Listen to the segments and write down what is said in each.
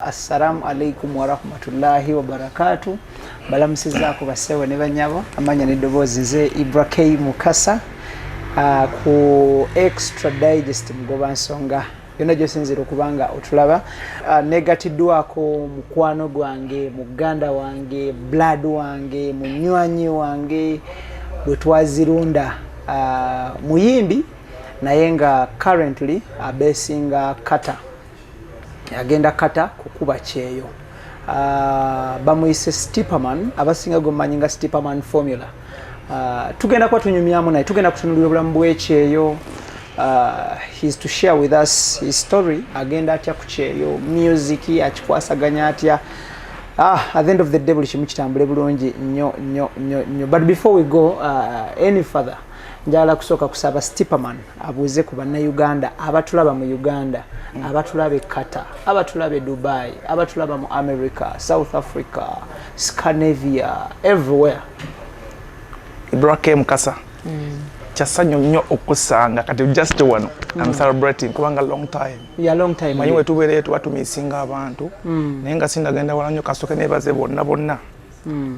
Assalamu alaikum wa rahmatullahi wa barakatuh. Balamusizaako basewe ne banyabo amanya n'eddoboozi nze Ibrahim Mukasa ku Extra Digest mugoba nsonga yonna gyosinzira okubanga otulaba negatiddwako mukwano gwange muganda wange blood wange munywanyi wange bwe twazirunda muyimbi naye nga currently abesinga kata agenda kata kukuba kyeyo bamuyise Stipperman abasinga gomanyi nga Stipperman formula tugenda kwa tunyumyamu naye tugenda kutunulira obulamu bw'ekyeyo he's to share with us his story agenda atya ku kyeyo music akikwasaganya atya at the end of the day buli kimu kitambule bulungi nnyo but before we go any further njala kusooka kusaba Stipperman abuuze ku bannayuganda abatulaba mu Uganda abatulaba e Qatar abatulaba e Dubai abatulaba mu America South Africa Scandinavia everywhere. Ibrahim Mukasa kyasanyo nnyo okusanga kati just one I'm celebrating kubanga long time manyi wetubeere twatumisinga abantu naye nga sindagenda wala nnyo kasooke nebaze bonna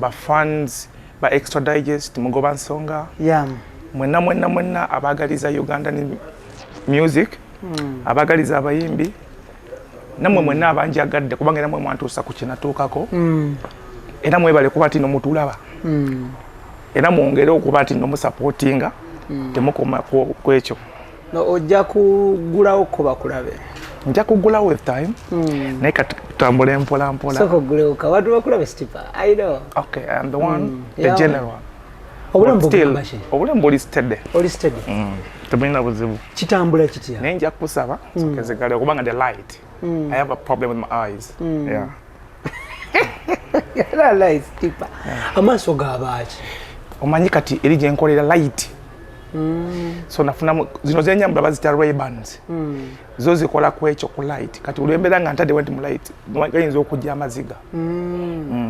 ba fans ba Extra Digest mugoba nsonga mwenna abagaliza Uganda ni music abagaliza abayimbi namwe mwenna abanjagadde kubanga namwe mwantuusa ku kinatuukako era mwebale kuba ati nomutulaba era mwongere okuba ati nomusupportinga temukoma kwekyo ojja kugulawo ko bakulabe nja kugulawo with time naye katambule mpola soko gulewo ka watu bakulabe Stipper I know okay I am the one the general obulemu buli steady tebulina buzibu kitambula kitya naye nja kusaba sokezegale kubanga the light I have a problem with my eyes yala light Stipper amaaso gabaaki omanyi kati eri gye nkolera light so nafuna zino zenyambula bazita Ray-Bans zo zikola ku ekyo ku light kati olwembera nga ntadde wenti mu light gayinza okujja amaziga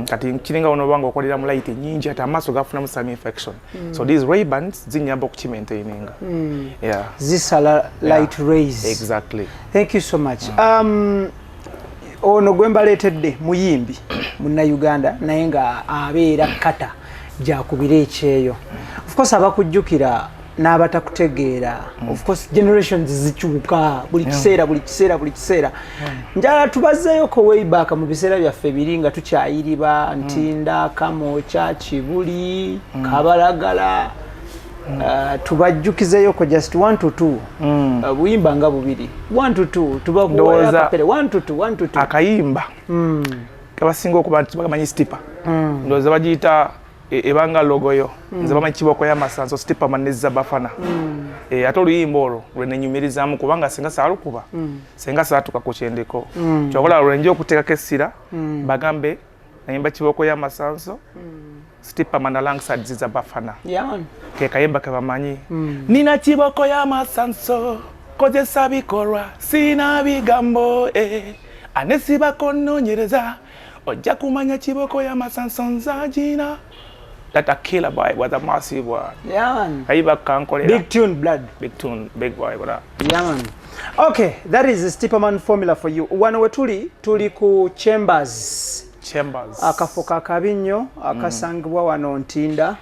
kati kiringa ono banga okolera mu light nyingi ate amaaso gafuna mu some infection so these Ray-Bans zinyamba okukimaintaininga zisala light rays exactly. Thank you so much. Ono gwembaleetedde muyimbi munna Uganda naye nga abeera kata jakubira ekyeyo of course abakujjukira n'abatakutegeera of course generations zikyuka buli kiseera njala tubazeeyo ko way back mu biseera byaffe biri nga tukyayiriba Ntinda Kamoocha Kibuli Kabalagala tubajjukizeeyo ko just 1 to 2 buyimba nga bubiri 1 to 2 tubakuwa kapere 1 to 2 akayimba kabasinga okuba bamanyi Stipper ndoza bagiyita ebanga logo yo nze bamanyi kiboko ya masanso Stipperman nezza bafana ate oluyimba olwo lwenenyumirizaamu kubanga singa saalukuba singa saatuka ku kyendeko kyokola lwenja okuteekako essira bagambe nayimba kiboko ya masanso Stipperman alongside Zizza Bafana ke kayimba ke bamanyi nina kiboko ya masanso kozesa bikolwa sina bigambo anesiba kononyereza ojja kumanya kiboko ya masanso nzagina. That a killer boy was a massive one. Yeah man. Big tune blood. Big tune, big boy. Yeah man. Okay, that is the Stipperman formula for you. Wano wetuli ku Chambers. Akafoka kabinyo akasangibwa wano Ntinda.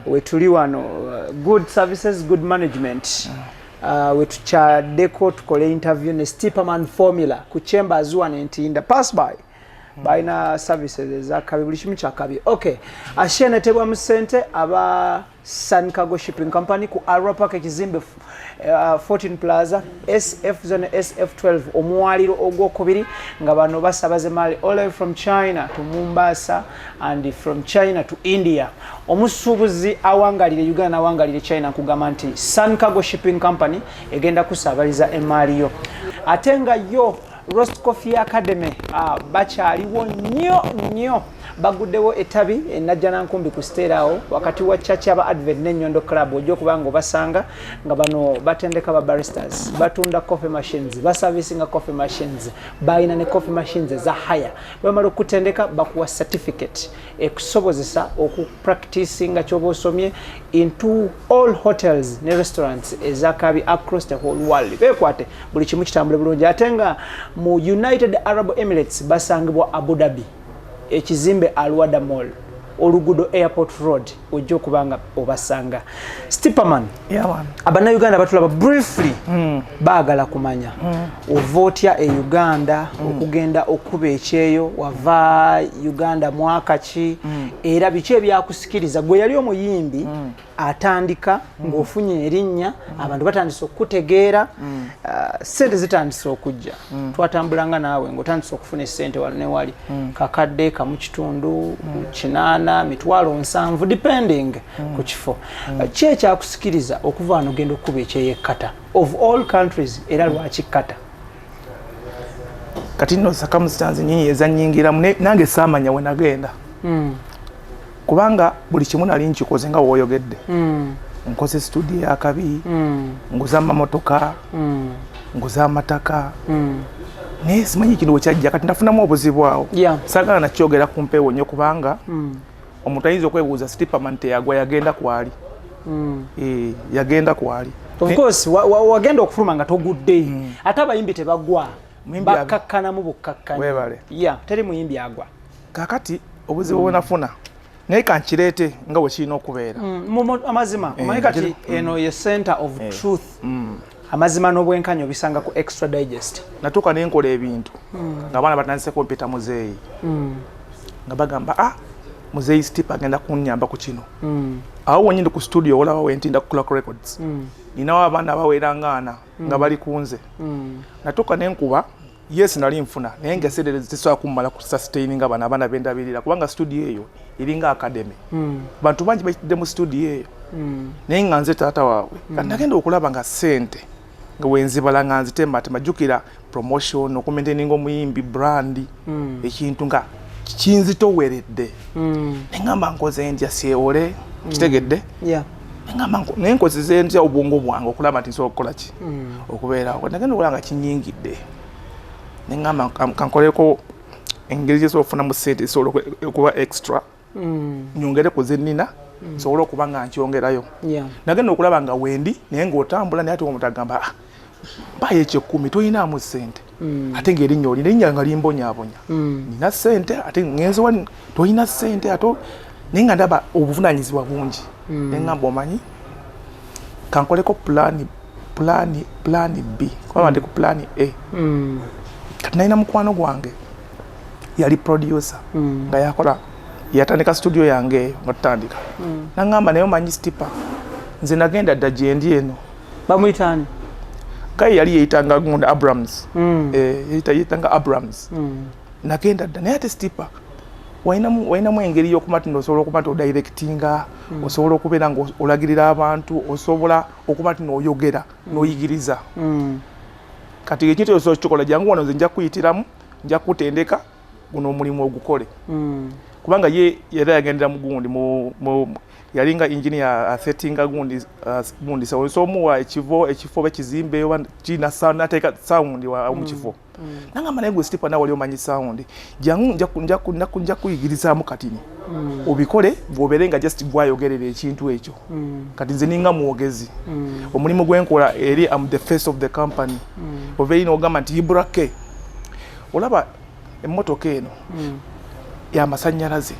Wetuli wano good services, good management. Wetuchaddeko tukole interview ne Stipperman formula ku Chambers wano Ntinda. Pass by. Baina services ezakabi buli kimu kyakabi. Okay, ashene tebwa mu sente aba Sun Cargo Shipping Company ku Arrow Park ekizimbe 14 Plaza SF zone SF12 omwaliro ogwokubiri nga bano basabaze mali all the way from China to Mombasa and from China to India. Omusubuzi awangalire Uganda awangalire China kugamba nti Sun Cargo Shipping Company egenda kusabaliza emali yo. Atenga yo Roast Coffee Academy bakyaliwo nnyo baguddewo etabi enajjana nkumbi ku sterawo wakati wa chacha aba Advent n'Ennyondo Club ojja okubanga obasanga nga bano batendeka ba baristas batunda coffee machines baservicinga coffee machines bayina ne coffee machines za hire bamala okutendeka bakuwa certificate ekusobozesa okupracticinga kyoba osomye into all hotels ne restaurants ezakabi across the whole world bekwate buli kimu kitambule bulungi ate nga mu United Arab Emirates basangibwa Abu Dhabi ekizimbe Alwada Mall olugudo Airport Road ojjo kubanga obasanga Stiperman abana Uganda batulaba briefly baagala kumanya ovotya e Uganda okugenda okuba ekyeyo wava Uganda mwaka ki era biki ebyakusikiriza gwe yali omuyimbi atandika ng'ofunye erinnya abantu batandise okutegeera sente zitandise okujja twatambulanga naawe ng'otandise okufuna sente wali ne wali kakadde kamu kitundu kinana mitwalo 7 depending ku kifo ki ekyakusikiriza okuva wano ogenda okuba ekyeyo Qatar of all countries era lwaki Qatar kati no circumstances nyinyi ezanyingiramu nange saamanya we nagenda kubanga buli kimu nali nkikoze nga woyogedde nkoze studio ya kabi nguza amamotoka nguza amataka naye simanyi kino wekyajja kati nafunamu obuzibu awo saagala nakyogera ku mpeewo nnyo kubanga omuntu ayinza okwebuuza Stiperman teyagwa yagenda kwali yagenda kwali of course wagenda okufuluma nga togudde ate abayimbi tebagwa bakakkana mu bukkakkanya teri muyimbi agwa kakati obuzibu bwenafuna naye kankireete nga bwe kirina okubeera amazima omanyi kati eno ye center of truth amazima n'obwenkanya obisanga ku Extra Digest natuuka nenkola ebintu ng'abaana batandise kompyuta muzeeyi nga bagamba muzeeyi Stipa agenda kunnyamba ku kino awo wenyini ku studio olaba wentinda ku Clock Records ninawo abaana abawera ngaana nga bali kunze natuuka nenkuba yes nali nfuna naye ngasedde zisobola kummala ku sustaining abaana bendabirira kubanga studio eyo iringa academy bantu bangi bayitidde mu studio eyo naye nga nze taata waabwe kati nagenda okulaba nga sente nga wenzibala nga nzitemmatema jjukira promotion okumaintaininga omuyimbi brand ekintu nga kinzitoweredde neŋŋamba nkoze ntya syewole kitegedde naye nkozeze ntya obwongo bwange okulaba nti nsobola okukola ki okubeerawo nagenda okulaba nga kinyingidde neŋŋamba kankoleko engeri gyesobola okufunamu ssente zisobola okuba extra nyongere ku zennina nsobole okuba nga nkyongerayo nagenda okulaba nga wendi naye ng'otambula naye ate omuntu agamba mpayo ekyekumi toyinaamu ssente ate ng'erinnya olina erinnya nga limbonyaabonya nina ssente ate ngenzi wani toyina ssente ate naye nga ndaba obuvunaanyizibwa bungi neŋŋamba omanyi kankoleko pulaani B kubaba ndi ku pulaani A kati nalina mukwano gwange yali producer nga yakola yatandika studio yange eyo nga tutandika naŋŋamba naye omanyi Stipa nze nagenda dda gye ndi eno bamuyitaani gaye yali yeyitanga gundi Abrams yeyitanga Abrams nagenda dda naye ate Stipa walinamu engeri y'okuba ti osobola okuba nti odirectinga osobola okubeera nga olagirira abantu osobola okuba nti n'oyogera n'oyigiriza kati ekintu osobola kikola jangu wano nze nja kuyitiramu nja kutendeka guno omulimu ogukole kubanga ye yali yagendera mu gundi yali nga engineer asettinga gundi somuwa ekifo bekizimbe kina nateeka sound mu kifo nangamba naye gwe Stipa nawe wali omanyi sound jangu nja kuyigirizaamu katini obikole bw'obeere nga just bwayogerera ekintu ekyo kati nze ninga mwogezi omulimu gwenkola eri am the face of the company obeeri n'ogamba nti Ibrake olaba emmotoka eno y'amasannyalaze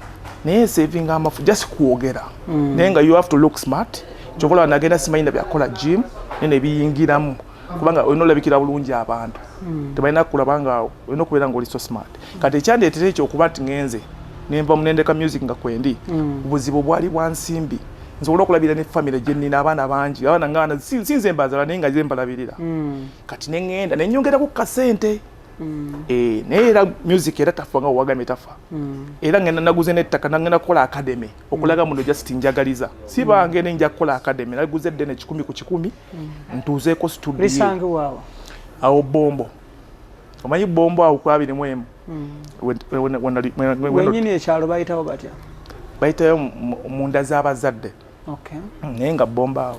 naye savinga amafu just kwogera naye nga you have to look smart kyokola nagenda simanyi na byakola gym nene biyingiramu kubanga olina olabikira bulungi abantu tebalina kulaba nga olina okubeera nga oli so smart kati ekyandeetera ekyo okuba nti ngenze nenva munendeka music nga kwendi obuzibu bwali bwa nsimbi nsobola okulabira ne family gye nnina abaana bangi abaana ngaana sinze mbazala naye nga ze mbalabirira kati neŋŋenda nenyongeraku kasente naye era music era tafa nga owagamye tafa era ngenda naguze n'ettaka nagenda kukola academy okulaga muno just njagaliza si bange ne nja kukola academy naguze ddene 100 ku 100 ntuuzeeko studio lisange waawa awo Bombo omanyi Bombo awo kwabiri mwemu wenyini ekyalo bayitawo batya bayitayo munda z'abazadde naye nga Bombo awo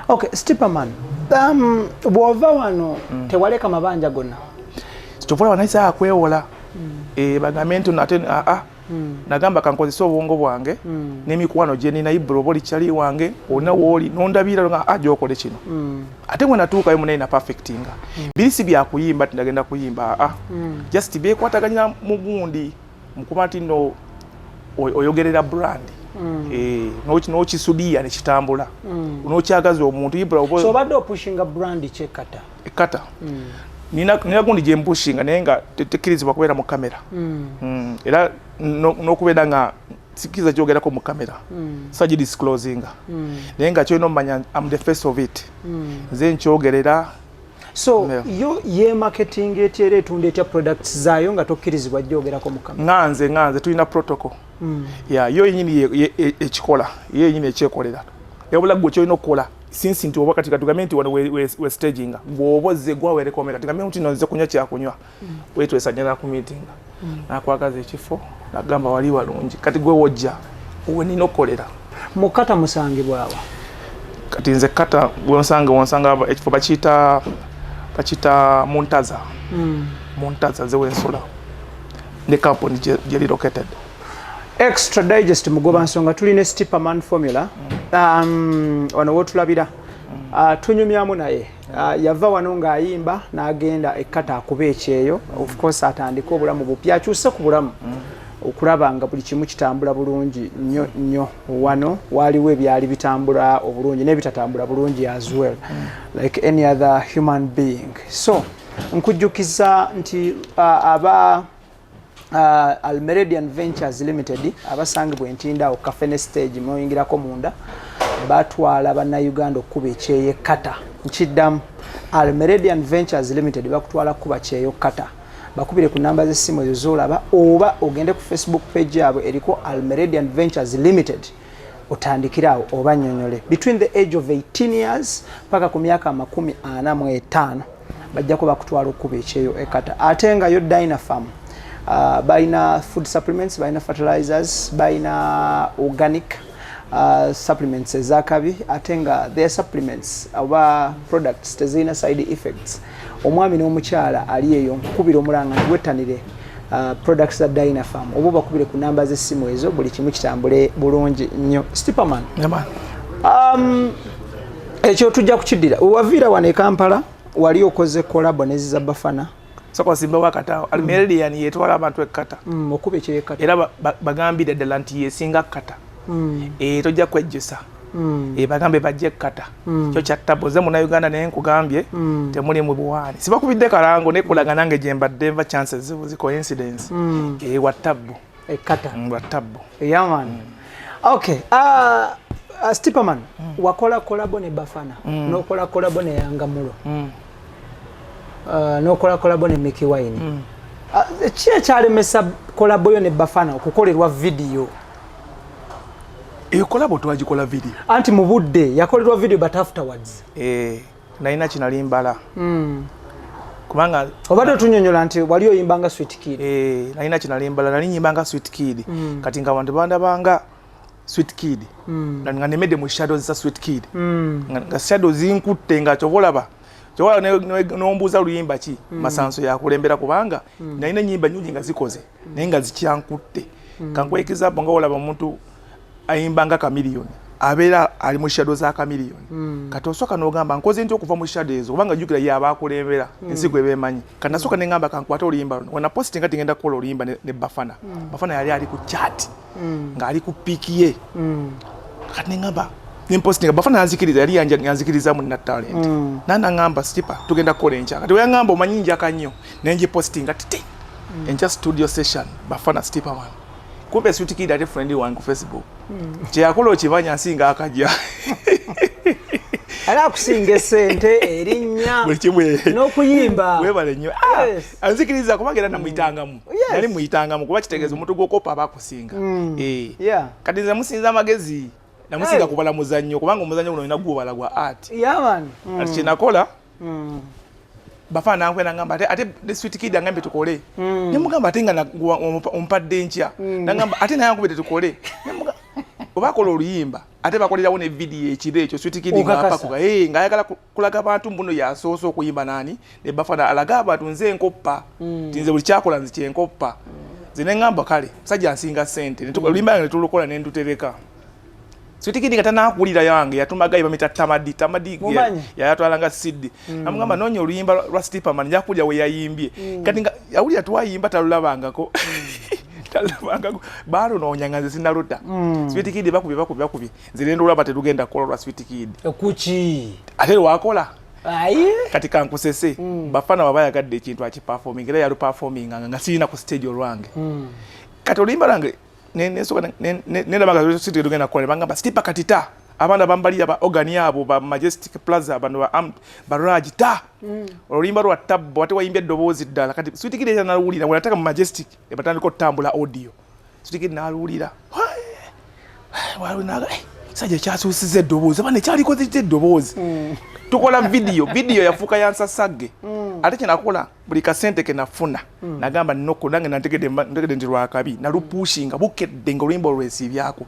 okay Stiperman bw'ova wano tewaleka mabanja gonna kyovola wanayisa akwewola bagambe nti nate nagamba kankozesa obwongo bwange n'emikwano gye nina Ibro boli chali wange ona woli nondabira nga ajo okole kino ate mwe natuukayo munene na perfectinga birisi bya kuyimba tinagenda kuyimba just be kwataganya mu gundi mukumati no oyogerera brand no kisudia ne kitambula no kyagaza omuntu Ibro so bado pushinga brand chekata ekata nina gundi je mbushinga nenga tekirizibwa kubeera mu kamera era no kubeera nga sikiza kyogera ko mu kamera saji disclosing nenga kyo no manya am the face of it nze nkyogerera so yo ye marketing etere tunde cha products zayo nga tokkirizibwa jogera ko mu kamera nganze tulina protocol yo yinyini ekikola ye yinyini ekyekolera yabula gwo kyo inokola since nti obaka tikatugamenti wano we staging gwoboze gwawere komera tigamenti nonze kunywa kya kunywa wetu esanyala ku meeting nakwagaza ekifo nagamba wali walungi kati gwe wojja uwe ninokolera mukata musangi bwawa kati nze kata wonsanga ekifo bachita Muntaza ze wensula ne company je located Extra Digest mugoba nsonga tulina Stipperman formula wano wotulabira tunyumyamu naye yava wano nga ayimba n'agenda ekkata akuba ekyeyo of course atandika obulamu bupya akyuse ku bulamu okulaba nga buli kimu kitambula bulungi nnyo wano waliwo ebyali bitambula obulungi n'ebitatambula bulungi as well like any other human being so nkujjukiza nti aba Almeridian Ventures Limited abasangibwa entinda okafene stage moyingirako munda batwala bannayuganda okuba ekyeyo kata nkiddamu Almeridian Ventures Limited bakutwala kuba kyeyo kata bakubire ku namba z'essimu ezo z'olaba oba ogende ku Facebook page yabwe eriko Almeridian Ventures Limited otandikirawo oba nnyonnyole between the age of 18 years paka ku myaka 45 bajjako bakutwala okuba ekyeyo ekata ate nga yo Dynafarm baina food supplements, baina fertilizers, baina organic supplements ezakabi atenga their supplements aba products tezina side effects omwami n'omukyala ali eyo nkubira omulanga ngwetanire products za Dynafarm obo bakubire ku namba z'essimu ezo buli kimu kitambule bulungi nnyo Stipperman ekyo tujja kukiddira wavira wane Kampala wali okoze collab neziza Bafana sako simba wakata Almeridian yetwala abantu ekkata okube kye ekkata era bagambire ddala nti yesinga kata tojja kwejjusa bagambe bajje ekkata kyo kyattabo ze muna Uganda naye nkugambye temuli mu buwaani sibakubidde kalango nekulaga nange gye mbadde nva chances zi coincidence wattabbo ekkata wattabbo yaman okay Stipperman wakola collabo ne Bafana nokola collabo ne Yangamulo nokola collabo ne Mickey Wine kye kyalemesa collabo yo ne Bafana okukolerwa video collabo twagikola video anti mu budde yakolerwa video but afterwards naina kinalimbala kubanga obadde tunyonyola nti wali oyimbanga Sweet Kid naina kinalimbala nali nyimbanga Sweet Kid kati nga abantu bandabanga Sweet Kid nga nemedde mu shadows za Sweet Kid nga shadows zinkutte nga kyobolaba nombuuza luyimba ki masanso yakulembera kubanga naina nyimba nyingi nga zikoze naye nga zikyankutte kankwekeza nga olaba omuntu ayimbanga Chameleone abeera ali mu shadow za Chameleone kati osooka n'ogamba nkoze nti okuva mu shadow ezo kubanga jjukira yaba akulembera ensigo ebeemanyi kati nasooka ne ngamba kankwata oluyimba luno wana posting nga tigenda kukola oluyimba ne Bafana Bafana yali ali ku chat nga ali ku piiki ye kati ne ngamba nimpostinga Bafana yanzikiriza yali yanzikiriza mu na talent nana ngamba Stipper tugenda kukola enkya kati oyangamba omanyi njaka nnyo nenje postinga titi enkya studio session Bafana Stipperman kumbe Sweet Kid ate friend wange ku Facebook kye yakola okibanya nsinga akajja ala kusinga esente erinnya n'okuyimba webale nnyo anzikiriza kubanga era namuyitangamu yali muyitangamu kuba kitegeeza omuntu gw'okopa abakusinga kati nze musinza amagezi namusinga kubala muzannyo kubanga omuzannyo guno olina gwobala gwa art ati kyenakola Bafana nkwena ngamba ate the Sweet Kid angambe tukole nemugamba ate nga ompadde nkya nangamba ate naye ankubide tukole obakola oluyimba ate bakolerawo ne video ekiro ekyo Sweet Kid ngaapakuga ngaayagala kulaga abantu mbuno yasoose okuyimba nani ne Bafana alaga abantu nze enkoppa tinze buli kyakola nze kyenkoppa zine ngamba kale musajja nsinga sente olulimba ne tulukola ne ndutereka Sweet Kid kata nakulira yange yatumaga ibamita tamadi yatwalanga Sidi amugamba nonyo oluyimba lwa Stepperman nja kulya we yayimbye kati nga yawulira twayimba talulabangako talulabangako balo nonyangaze sinaluta Sweet Kid bakubye zirendo olaba tetugenda kola lwa Sweet Kid kuki ate wakola ayi kati kankusese bafana babayagadde ekintu akiperforming era yalu performing nga sirina ku stage olwange kati oluyimba lwange nenda banga siti tugenda kola bangamba Stepper katita abana bambali aba organi abo ba Majestic Plaza abantu ba Raj ta oluyimba lwa tabbo ate wayimbye dobozi ddala kati Sweet Kid yanawulira wanataka mu Majestic ebatandiko tambula audio Sweet Kid nalulira waluna saje kyasusize dobozi abane kyaliko zite dobozi tukola video yafuka yansasage ate kinakola buli kasente ke nafuna nagamba noko nange nategede ndirwa kabi nalupushinga bukedde ngolwimbo lwesi byako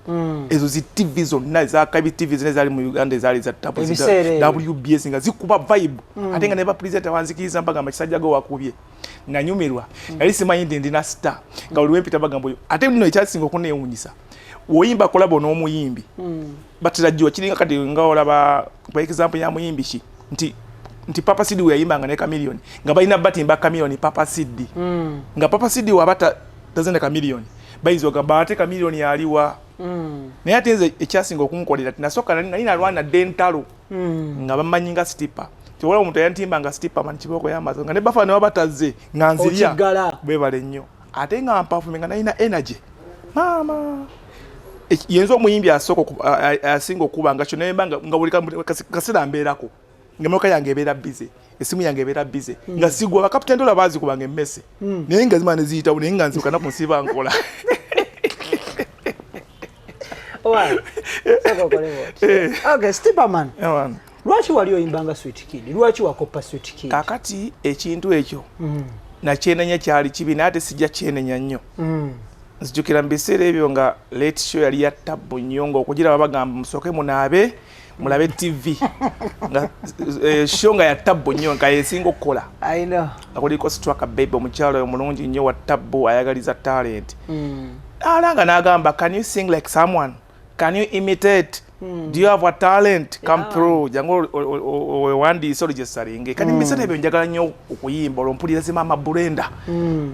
ezo zi TV zonna za kabi TV zine zali mu Uganda zali za tapo WBS nga zikuba vibe ate nga neba presenter wanzikiza mpaka makisajja go wakubye nanyumirwa yali simanyi ndina star nga oliwempita bagambo ate nno ekyasinga okuneewunyisa woyimba kolabo n'omuyimbi batirajjo kiringa kati nga olaba kwa example ya muyimbi ki nti Papa Sidi we yayimba nga ne Chameleone nga balina batimba Chameleone Papa Sidi nga Papa Sidi wabata tazenda Chameleone baizo ga bate Chameleone yaliwa naye ate nze ekyasinga okunkolera tinasoka nalina Rwanda dentalo nga bamanyinga Stepper tiwola omuntu yantimba nga Stepperman kiboko y'amazo nga ne bafana wabataze nga nziria bebale nnyo ate nga performing nga nalina energy mama yenzo omuyimbi asoko asinga okuba nga kyo nembanga nga buli kasira mbeerako nga moka yange ebeera busy esimu yange ebeera busy nga sigwa Captain Dollar bazi kubanga emmese naye nga zimane ziyita naye nga nzibuka nakunsiba nkola okay Stepperman lwaki wali oyimbanga Sweet Kid lwaki wakopa Sweet Kid kakati ekintu ekyo nakyenenya kyali kibi naye ate sijja kyenenya nnyo nzijukira mbiseera ebyo nga late show yali ya Tabbo Nyongo okugira babagamba musoke munaabe mulabe TV nga show nga ya Tabbo Nyongo yesinga okukola I know akoliko Straka Baby omukyalo omulungi nnyo wa Tabbo ayagaliza talent alanga nagamba can you sing like someone can you imitate do you have a talent come through jango wandi solo jesaringe kani mbiseera ebyo njagala nnyo okuyimba olompulira zimama Brenda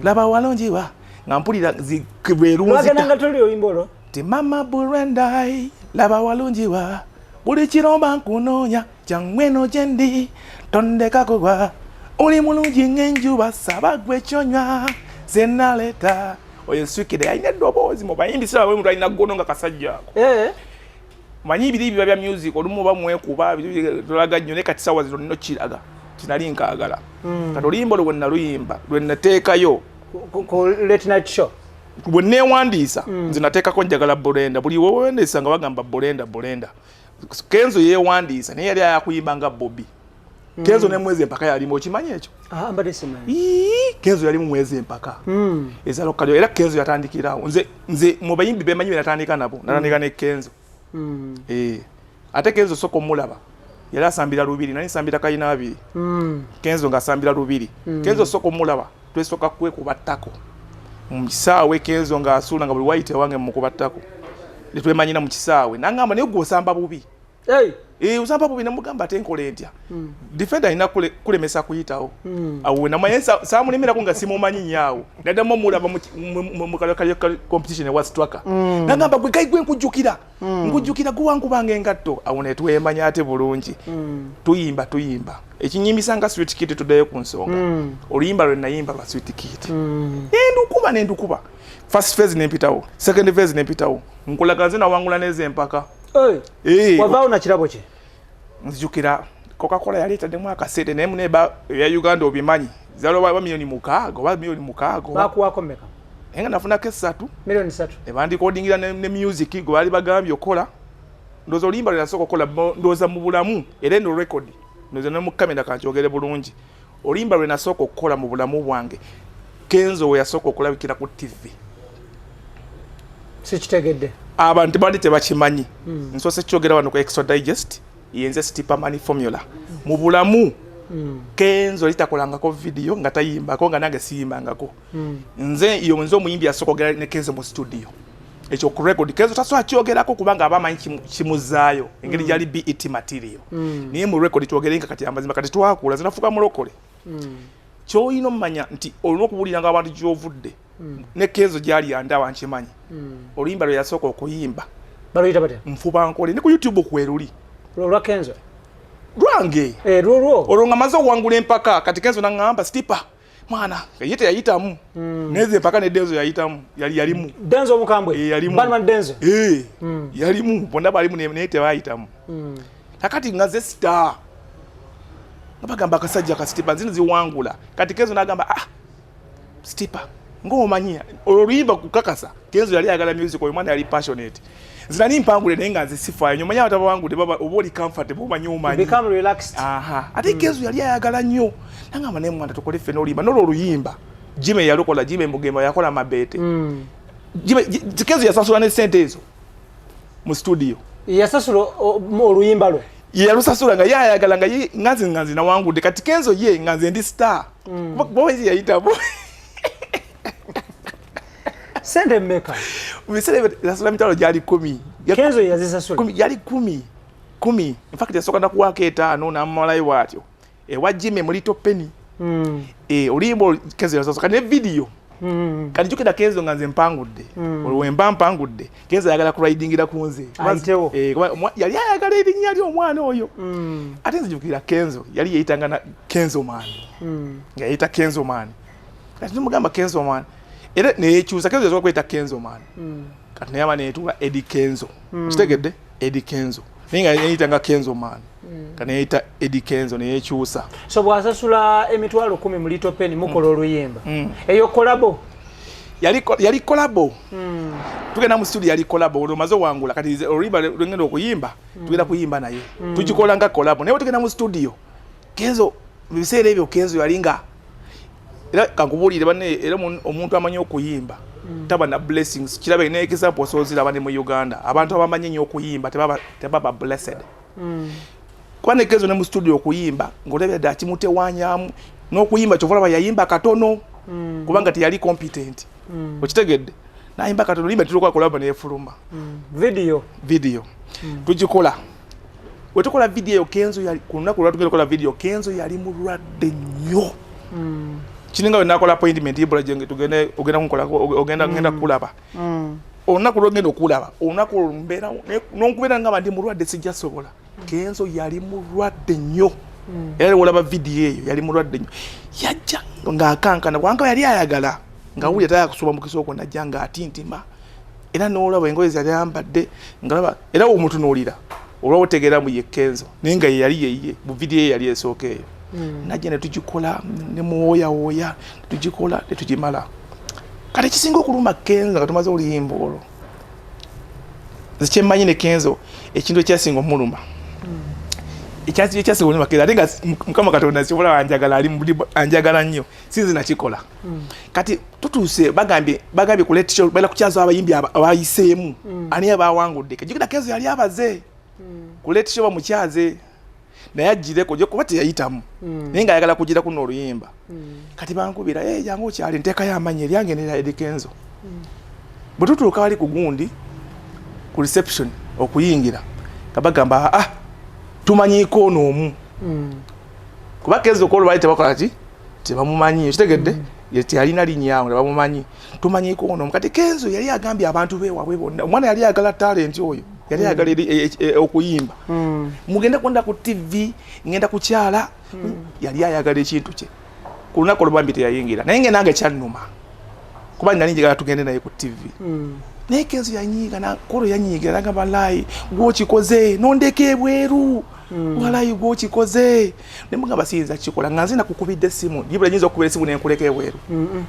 laba walonjiwa ngampulira zikwerunzi wagenanga tuli oyimbolo ti mama Brenda laba walunjiwa buli kiromba nkunonya jangweno jendi tondeka kugwa uli mulungi ng'enjuba saba gwe kyonywa zenaleta oyo Swikide ayina dobozi mu bayimbi sira omuntu ayina gono nga kasajja ako manyi biri bya music olumu bamwekuba tolaga nnyo ne kati sawa zino nno kiraga kinali nkaagala kati oluyimba lwe naluyimba lwe nateekayo ku late night show bwe newandiisa nze nateekako njagala Brenda buli wewendiisa nga bagamba Brenda Kenzo yewandiisa naye yali ayakuyimba nga Bobby Kenzo ne mwezi empaka yalimu okimanyi ekyo mbadde simanyi Kenzo yali mu mwezi empaka ezalo kalyo era Kenzo yatandikirawo nze mu bayimbi bemanyi natandika nabo natandika ne Kenzo ate Kenzo soko mulaba yali asambira lubiri nani sambira kayina abiri Kenzo nga asambira lubiri Kenzo soko mulaba twesoka kwe kubattako mu kisaawe Kenzo nga asula nga buli waite wange mu kubattako netwemanyina mu kisaawe nangamba naye gwo osamba bubi usamba bubi namugamba tenkole ntya defender ina kulemesa kuyitawo awo namaye samulimira kunga simumanyi nyawo nadamo mulaba mu competition wa Straka nangamba gwe gwe nkujukira gwangu bange engatto awo netwemanya ate bulungi tuyimba ekinyimbisa nga Sweet Kid tudayo ku nsonga oluyimba lwe nayimba lwa Sweet Kid nendukuba first phase nempitawo second phase nempitawo nkulagaze na wangula neze empaka wavao na kirabo ki nzijukira Coca-Cola yali etademu akasete naye muneba ya Uganda obimanyi zalo ba milioni mukago bakuwako mmeka enga nafuna ke 3 milioni 3 ebandi codingira ne music go bali bagambye okola ndozo limba lya soko kola ndoza mu bulamu era ndo record ndoza ne mu kamera kanjogere bulungi olimba lwe nasoko kola mu bulamu bwange Kenzo we yasoko kulabikira ku TV sikitegedde abantu bali tebakimanyi nsose kyogera wano ku Extra Digest yenze Stepperman formula mu bulamu Kenzo litakolangako video nga tayimbako nga nange siyimbangako nze iyo nze omuyimbi yasokogera ne Kenzo mu studio ekyo ku record Kenzo tasobola kyogerako kubanga abamanyi kimuzaayo engeri gyali BET material naye mu record twogerenga kati amazima kati twakula zinafuka mulokole kyoyina omumanya nti olina okubuuliranga abantu gy'ovudde ne Kenzo gyali yandawa nkimanyi oluyimba lwe yasooka okuyimba baluyita batya nfuba nkole ne ku YouTube kweruli lwa Kenzo lwange lwo olwo nga maze okuwangula empaka kati Kenzo naŋŋamba Stipa mwana yete yayitamu neze empaka ne Denzo yayitamu yalimu Denzo omukambwe yalimu Batman Denzo yalimu bonna balimu naye tebayitamu kakati nga ze star nga bagamba akasajja ka Stipa nzino ziwangula kati Kenzo n'agamba Stipa ng'omanyia oluyimba kukakasa Kenzo yali ayagala music oyo mwana yali passionate zina nimpangule naye nga nze sifaayo nyomanya abatawangudde baba oba oli comfortable omanyi omanyi become relaxed ate Kenzo yali ayagala nnyo nangamba naye mwana tukole ffe n'oluyimba n'olwo oluyimba Jimmy yalukola Jimmy Mugema yakola Mabete Kenzo yasasula ne sente ezo mu studio yasasula oluyimba lwe yalusasula nga yayagala nga nganzi nawangudde kati Kenzo ye nganze ndi star bo yayitabo sente mmeka bisere yasasula mitalo gyali 10 Kenzo yazisasula yali 10 in fact yasoka na kuwaka 5 na malai watyo wa Jimmy mulito penny olimbo Kenzo yasasula ne video kati jukida Kenzo nganze mpangudde olwemba mpangudde Kenzo yagala ku ridingira kunze yali ayagala erinnya lyo omwana oyo ate nze jukira Kenzo yali yeyitanga na Kenzo man yayita Kenzo man kati nimugamba Kenzo man era neyekyusa Kenzo yasobola kweta Kenzo man kati naye amane yetuula Eddie Kenzo kitegedde Eddie Kenzo ninga yeyitanga Kenzo man kati neyita Eddie Kenzo neyekyusa so bwasasula emitwalo 10 mu Little Pen mukola oluyimba eyo kolabo yali kolabo tugenda mu studio yali kolabo olomaze wangula kati oluyimba lwengenda okuyimba tugenda kuyimba naye tugikola nga kolabo naye tugenda mu studio Kenzo biseera ebyo Kenzo yalinga era kankubulire bane era omuntu amanyi okuyimba taba na blessings kirabe ne example sozira bane mu Uganda abantu abamanyi nnyo okuyimba tebaba blessed kwane Kenzo ne mu studio okuyimba ngolebe da kimute wanyamu n'okuyimba chovola yayimba katono kubanga tiyali competent okitegedde nayimba katono limba tuloka kolaba ne fuluma video tujikola wetukola video Kenzo yali kunaku lwatukola video Kenzo yali mulwadde nnyo kininga wenakola appointment ibula jenge tugende ogenda kunkola ogenda kulaba onaku lwogenda okulaba onaku mbera nonkubera nga bandi mulwadde sijja sobola Kenzo yali mulwadde nnyo era olaba video eyo yali mulwadde nnyo yajja nga akankana wanga yali ayagala nga wuli ataya kusuba mu kisoko najja nga atintima era n'olaba engoye zali ayambadde ngalaba era omutunuulira olwa otegeera mu ye Kenzo naye nga yali yeye mu video eyo yali esooka eyo najja ne tugikola ne muwoya tugikola ne tugimala kale kisinga okuluma Kenzo nga tumaze oluyimba olwo zekyemanyi ne Kenzo ekintu ekyasinga omuluma ekyasinga omuluma Kenzo ate nga Mukama Katonda kyobola anjagala nnyo sinzi nakikola kati tutuuse bagambye ku late show bala kukyaza abayimbi abayiseemu ani abawangudde kajukira Kenzo yali abaze ku late show bamukyaze naye ajireko je kuba teyayitamu naye nga ayagala kugira kuno oluyimba kati bankubira jangu kyali nteeka y'amanyi eryange ne Eddie Kenzo bwe tutuuka wali ku gundi ku reception okuyingira kabagamba tumanyiiko n'omu kuba Kenzo kolo bali tebakola ki tebamumanyi kitegedde yalina linnyango tebamumanyi tumanyiiko n'omu kati Kenzo yali agambye abantu beewabwe bonna omwana yali agala talent oyo yali agala okuyimba mugenda kwenda ku TV ngenda kukyala yali ayagala ekintu kye ku lunaku olubambi teyayingira naye nge nange kyannuma kuba nali njagala tugende naye ku TV naye Kenzo yanyiiga nakolo yanyiiga nagamba layi gwokikoze nondeka ebweru walayi gwokikoze nemugamba siyinza kikola nga nzina kukubidde essimu yibula nyinza okukubira essimu nenkuleka ebweru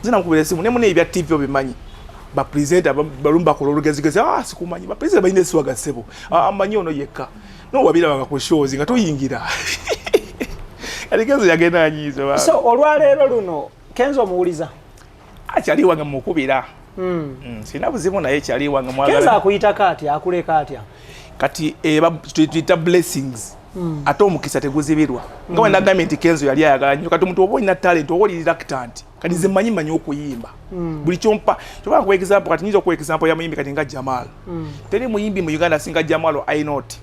nzina kukubira essimu nemuna ebya TV obimanyi bapresenta balumba kola olugezigezi sikumanyi bapresenta balina eswaga ssebo amanyi ono yekka nowabirabanga ku shows nga toyingira kati Kenzo yagenda anyiiza so olwaleero luno Kenzo omuwuliza akyali wange mukubira sina buzibu naye kyali wange mwagala Kenzo akuyita katya akuleka atya kati tuyita blessings ate omukisa teguzibirwa nga wenda gavumenti Kenzo yali ayagala nnyo kati omuntu oba olina talent oba oli reluctant kati nze mmanyi okuyimba buli kyompa kyobanga ku example kati nyinza okuwa example ya muyimbi kati nga Jamal teri muyimbi mu Uganda singa Jamal I not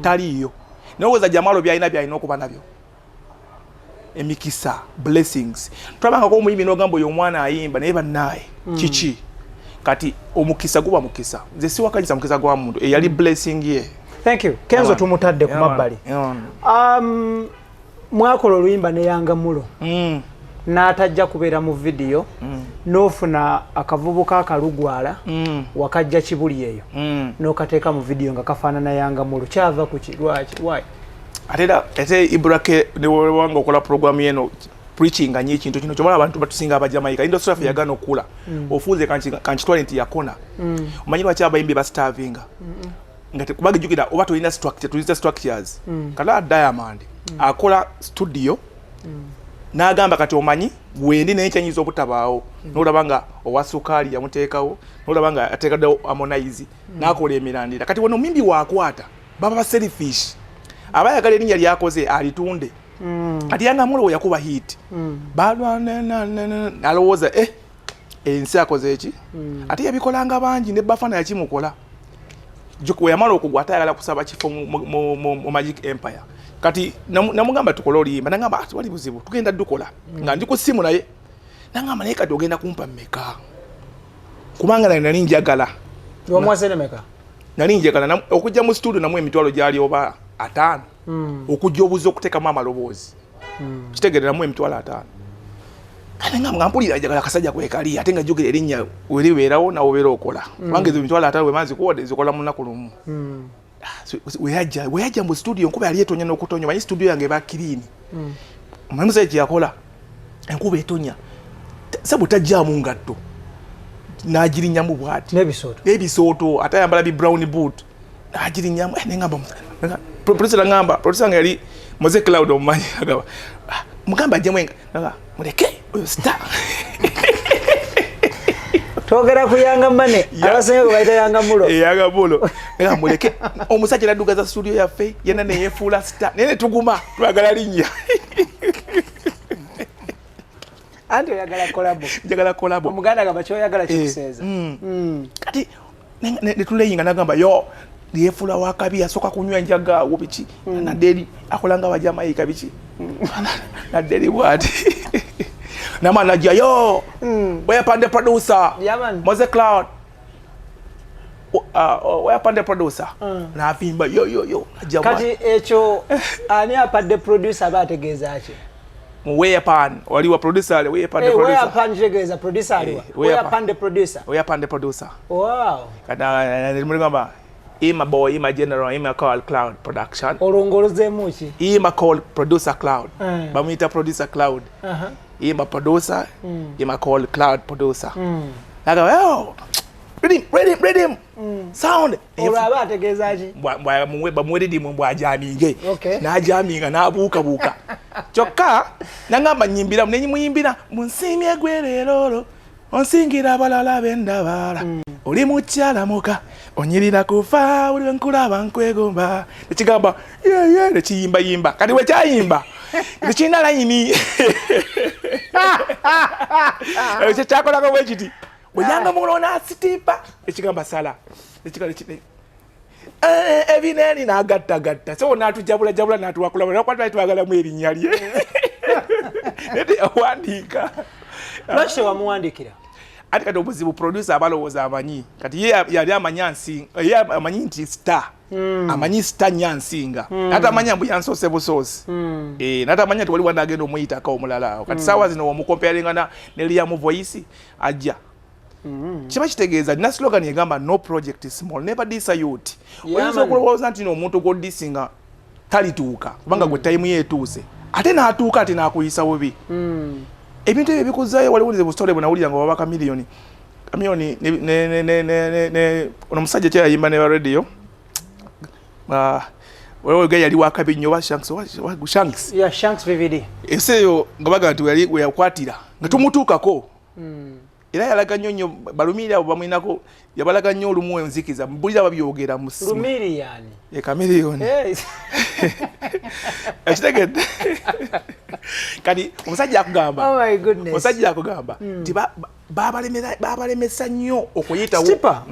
taliyo noweza Jamal byalina okuba nabyo emikisa blessings twabanga ko muyimbi n'ogamba oyo omwana ayimba naye bannaye kiki kati omukisa guba mukisa nze si wakaliza mukisa gwa muntu eyali blessing ye. Thank you. Kenzo tumutadde ku mabbali. Mwakola oluyimba ne Yangamulo. N'atajja kubeera mu video. N'ofuna akavubuka akalugwala. Wakajja Kibuli eyo. N'okateeka mu video nga kafaanana Yangamulo. Kyava ku kirwaki? Why? Ate Ibrake ne wanga okola program yeno preaching anyi ekintu kino kyomala abantu batusinga abajamaika industry yafe yagana okula ofuze kanchitwale nti yakona omanyirwa kyabayimbi ba starvinga ngate kubage jukira oba tulina structure tulina structures kala Diamond akola studio n'agamba kati omanyi wendi n'ekyanyiza obutabaawo n'olabanga owasukali yamuteekawo n'olabanga ateekadde Harmonize n'akola emirandira kati wono mimbi waakwata baba selfish abayagala erinnya lyakoze alitunde kati Yangamulo yakuba hit balwa alowooza ensi akoze eki ate yabikolanga bangi ne Bafana yakimukola we yamala okugwa atayagala kusaba kifo mu Magic Empire kati namugamba tukola oluyimba nagamba wali buzibu tugenda dukola nga ndi ku simu naye nagamba naye kati ogenda kumpa mmeka kubanga nali njagala wamwasene meka nali njagala okujja mu studio namwe emitwalo gyali oba 5 okujja obuzo okuteekamu amaloboozi kitegerera mu emitwalo 5 kale nga mpulira njagala akasajja kwekali ate nga jjukira erinnya weribeerawo nawe obeera okola kubanga ezo emitwalo 5 wemanzi kuwode zikola mu nnaku lumu weyajja mu studio enkuba yali etonya n'okutonya manyi studio yange eba clean omanyi musajja kye yakola enkuba etonya sabu tajjaamu ngatto n'agirinnyamu bw'ati n'ebisooto ate ayambala bi brown boot n'agirinnyamu nengamba producer nga yali Moze Cloud omumanyi agaba mugamba ajjemu enga muleke oyo star togera kuyanga mane abasenga bayita Yangamulo Yangamulo nga muleke omusajja naddugaza studio yaffe yena ne yefuula star nene tuguma twagala linnya anti oyagala collabo omuganda gamba kyoyagala kikuseeza kati ne tuleyinga nagamba yo yefuula wakabi asoka kunywa njaga wobiki na deli akolanga bajamaika biki na deli bwati na manager yo where pande producer Moze Cloud where pande producer na afimba yo kati echo ani apande producer bategeeza ache where pan waliwa producer where pande producer where pan tegeeza producer aliwa where pande producer wow kana nilimugamba Ima boy, Ima general, Ima call Cloud production. Olongoloze muchi. Ima call producer Cloud. Bamita producer Cloud. Ima producer, Ima call Cloud producer. Naga, oh, ready him. Sound. Olaba ategezaji. Bamwedi mbwa jaminge. Okay. Na jaminga na buka. Choka nangamba nyimbira munenyi muyimbira munsimye gwereroro. Onsingira balala bendabala. Oli mukyala muka onyirira kufa uli nkulaba nkwegomba ekigamba ye nekiyimba kati we kyayimba ekina layini ekyo kyakolako bwe kiti Yangamulo na sitipa ekigamba sala ekigamba ebineni n'agatta so natujabula natuwakula nakwatwa twagala mu erinnya lye nete awandiika lwaki wamuwandikira ati kati obuzibu producer abalowooza amanyi kati ye yali amanyi nti star amanyi star nyansinga ate amanya mbu yansoose busoosi nate amanya nti wali wanagenda omuyitako omulala kati saawa zino omukomparinga ne Liam Voice ajja kiba kitegeeza nina slogan egamba no project is small never disayouth oyinza okulowooza nti omuntu gw'odisinga talituuka kubanga gwe time yeetuuse ate n'atuuka ate n'akuyisa bubi ebintu ebyo bikuzayo waliwulize bustole bunawulira nga wabaka milioni ono musajja kye yayimba ne radio wewe gaya yali wakabi nnyo wa Shanks VVD eseyo nga baga nti yali we yakwatira nga tumutuukako era yalaga nnyo balumiri abo bamwinako yabalaga nnyo olumu enzikiza mbulira babyogera mu simu lumiri yani ye kamiliyoni ekitegedde kati omusajja akugamba oh my goodness omusajja akugamba nti babalemesa nnyo okuyitawo Stipa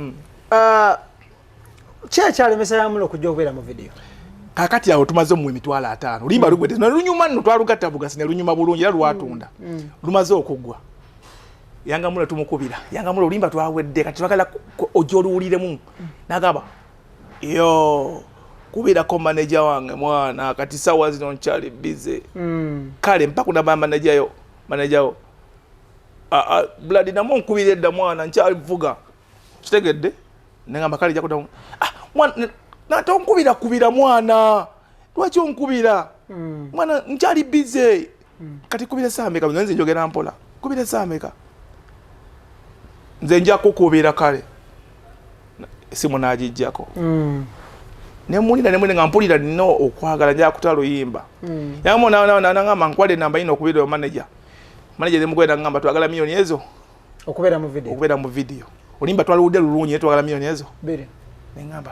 kyalemesa Yangamulo okujja okubeera mu video kakati awo tumaze mu 5,000 limba lugwete nalunyuma nno twalugatta bugasi ne lunyuma bulungi era lwatunda lumaze okugwa Yangamulo tumukubira Yangamulo limba twawedde kati twagala ojoluwuliremu nagamba yo kubirako manager wange mwana kati sawa zino nkyali busy kale mpaka na manager yo blood namo nkubira edda mwana nkyali vuga kitegedde nengamba kale jakuta mwana natonkubira mwana lwaki onkubira mwana nkyali busy kati kubira sameka nze njogera mpola kubira sameka nze nja kukubira kale simu najijjako nemulira nemwe ngampulira nino okwagala nja kutalo yimba yamo na ngamba nkwade namba ino okubira manager nemukwenda ngamba twagala milioni ezo okubera mu video olimba twaludde lulunyi twagala milioni ezo bere nengamba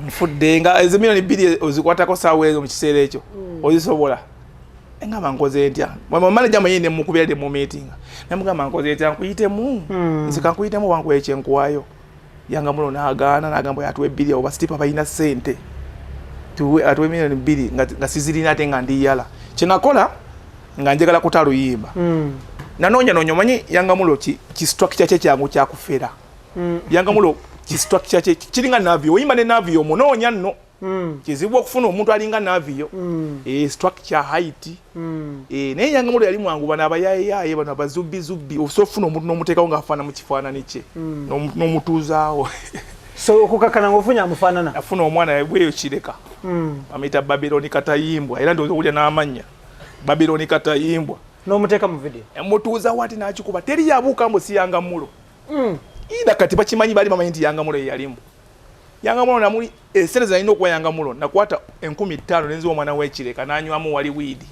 mfudde nga ezo milioni 2 ozikwatako sawa ezo mu kiseera ekyo ozisobola engamba nkoze ntya manager mwenye mukubira mu meeting namugamba nkoze ntya nkuyitemu nzika nkuyitemu wangu ekyenkwayo Yangamulo nagana nagamba yatuwe 2 oba Stipa balina sente atuwe milioni 2 nga sizirina ate nga ndiyala kyenakola nga njagala kutaluyimba nanoonya manyi Yangamulo ki structure kye kyangu kyakufera Yangamulo ki structure kye kiringa navio oyimba ne navio munoonya nno kizibu okufuna omuntu alinga navio structure height naye Yangamulo yali mwangu bana abayaye bana bazubbi osofuna omuntu n'omuteekawo ng'afaana mu kifaananyi kye n'omutuuzaawo so okukakana ng'ofunya amufaanana afuna omwana bweyo kireka amuyita Babyloni Katayimbwa era ndowooza okulya n'amannya Babyloni Katayimbwa n'omuteeka mu video mutuuzaawo ati n'akikuba teri yabuuka mbu si Yangamulo ida kati bakimanyi bali bamanyi nti Yangamulo yeyalimu Yangamulo namuli esente zalina okuwa Yangamulo nakwata 15,000 nenziwa omwana w'ekireka n'anywamu wali wiidi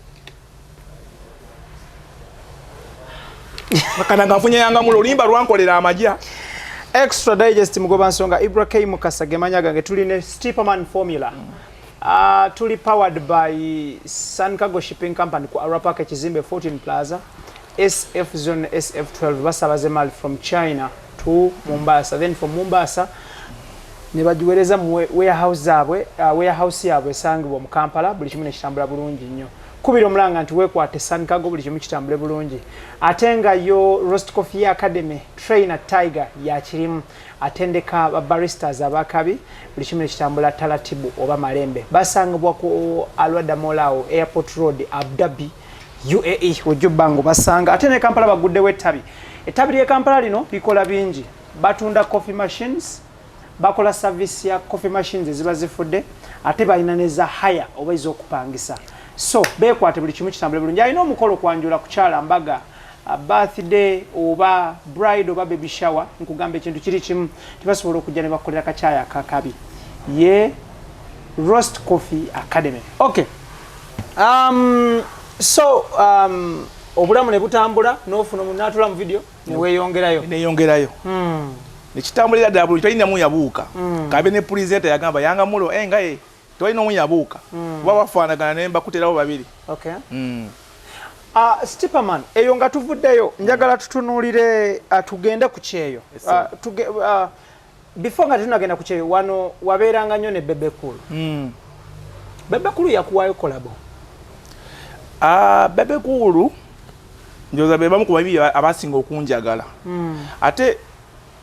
bakana ngafunya Yangamulo limba lwankolera amajja extra digest mugoba nsonga Ibrahim Kasage manya gange tuli ne Stipaman formula tuli powered by Sankago Shipping Company ku Arapaka Kizimbe 14 Plaza SF zone SF12 basabaze mal from China to Mombasa then from Mombasa ne bajiwereza mu warehouse zabwe warehouse yabwe sangibwa mu Kampala buli kimu ne kitambula bulungi nnyo kubira omulanga nti wekwate Sankago buli kimu kitambule bulungi atenga yo Roast Coffee Academy trainer Tiger ya kirimu atendeka baristas abakabi buli kimu ne kitambula talatibu oba malembe basangibwa ku Alwada Molao Airport Road Abu Dhabi UAE ojubango basanga atene Kampala bagudde wetabi etabi lye Kampala lino likola bingi batunda coffee machines bakola service ya coffee machines ziba zifudde ate balina neza haya oba izokupangisa so bekwate buli kimu kitambule bulungi alina omukolo kwanjula kukyala mbaga birthday oba bride oba baby shower nkugamba ekintu kiri kimu tibasobola okujja ne bakolera kakyaya akakabi ye Roast Coffee Academy okay so obulamu ne butambula n'ofuna munatula mu video ne weeyongerayo nekitambulira ddala buli talina mu yabuuka kabe ne presenter yagamba Yangamulo nga tewalina omu yabuuka kuba bafaanagana ne mbakuterawo babiri okay Stipaman eyo nga tuvuddeyo njagala tutunuulire tugende ku kyeyo before nga tunagenda ku kyeyo wano wabeeranga nnyo ne Bebekulu Bebekulu yakuwaayo kolabo Bebekulu njoza be bamu ku babi abasinga okunjagala ate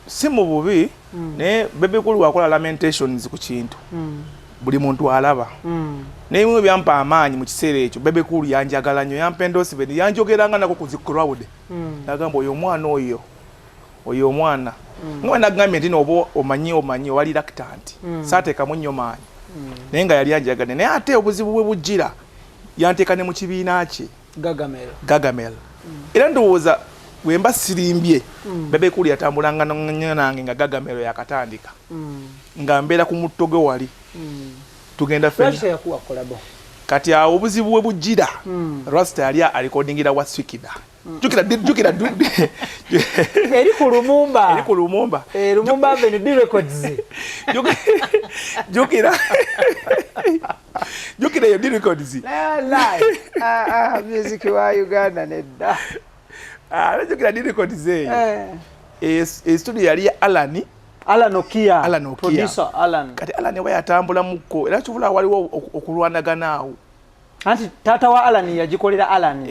si mu bubi ne Bebekulu wakola lamentations ku kintu buli muntu alaba ne bimwe byampa amaanyi mu kiseera ekyo Bebekulu yanjagala nnyo yampa endorsement yanjogeranga nako ku crowd nagamba oyo omwana ngoba nagambye nti nobo omanyi wali reluctant saateekamu nnyo maanyi naye nga yali yanjagala naye ate obuzibu bwe bujjira yanteeka ne mu kibiina kye Gagamel era ndowooza wemba sirimbye Bebekulu yatambulanga nange nga Gagamel yakatandika nga mbeera ku mutto gwe wali tugenda fenya yakuwa kolabo kati awo obuzibu bwe bujira Rasta yali alikodingira wa Swikida jukira eri ku Lumumba Lumumba Avenue D Records jukira yo D Records music wa Uganda nedda jukira D Records studio yali ya Alan Okia producer Alan kati Alan we yatambula muko era kivula waliwo okulwanagana awo anti tata wa Alan yajikolera Alan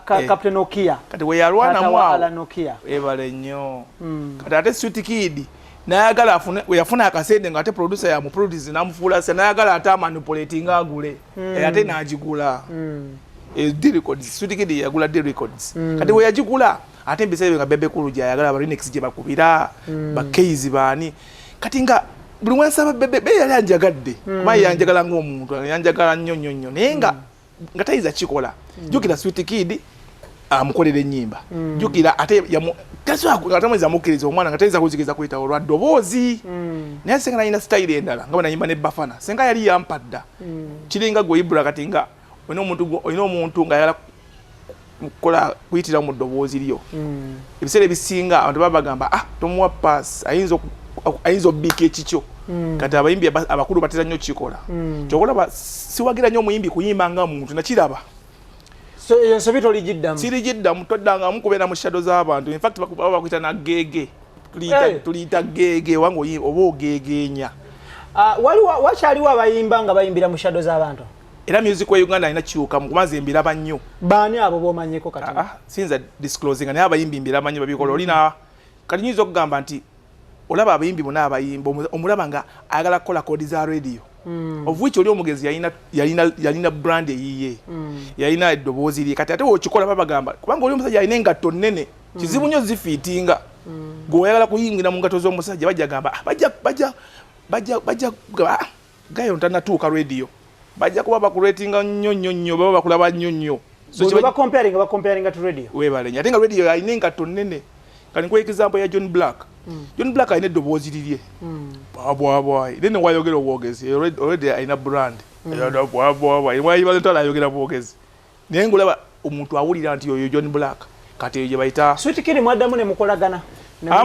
Captain Okia kati we yalwana mu Alan Okia ebale nnyo kati ate Sweet Kid nayagala yafuna akasende nga ate producer ya mu produce namufuula se nayagala ate manipulating agule ate najigula D Records Sweet Kid yagula D Records kati we yajigula ate mbisebe nga Bebe Kulu jayagala aba remix je bakubira ba Keizi bani kati nga buli mwansa Bebe yali anjagadde kuba yanjagala ng'omuntu yanjagala nnyo nenga nga tayiza kikola jukira Sweet Kid amukolera ennyimba jukira ate atamweza mukkiriza omwana nga tayiza kuzikiza kuyita olwa ddoboozi naye senga nalina style endala nga bwe nayimba ne Bafana senga yali yampadda kiringa gwe Ibra kati nga olina omuntu nga yala kukola kuyitira mu ddoboozi lyo ebiseera ebisinga abantu baba bagamba tomuwa pass ayinza obbika ekikyo kati abayimbi abakulu batera nnyo kikola kyokulaba siwagira nnyo omuyimbi kuyimba nga muntu nakiraba sirijiddamu toddangamu kubeera mu shadow z'abantu in fact baba bakuyita na geege tuliyita geege wange oba ogeegeenya wakyaliwo abayimba nga bayimbira mu shadow z'abantu era music wa Uganda ina kiuka mukumaze mbiraba nnyo baani abo bomanyeko kati sinza disclosing naye abayimbi mbiraba nnyo babikola olina kati nyizo okugamba nti olaba abayimbi bonna abayimba omulaba nga ayagala kukola kodi za radio of which oli omugezi yalina brand eyiye yalina eddoboozi lye kati ate wokikola babagamba kubanga oli omusajja alina engatto nnene kizibu nnyo zifiitinga gweoyagala kuyingira mu ngatto z'omusajja bajja gamba bajja gayo ntanatuuka radio bajja kuba bakuratinga nnyo baba bakulaba nnyo so ba comparing to radio webale ate nga radio yalina engatto nnene kani kwa example ya John Black alina eddoboozi lirye bwabwabwa then wayogera obwogezi already alina brand bwabwabwa ntala ayogera bwogezi naye ngolaba omuntu awulira nti oyo John Black kati eyo gye bayita Sweet Kid mwaddamu ne mukolagana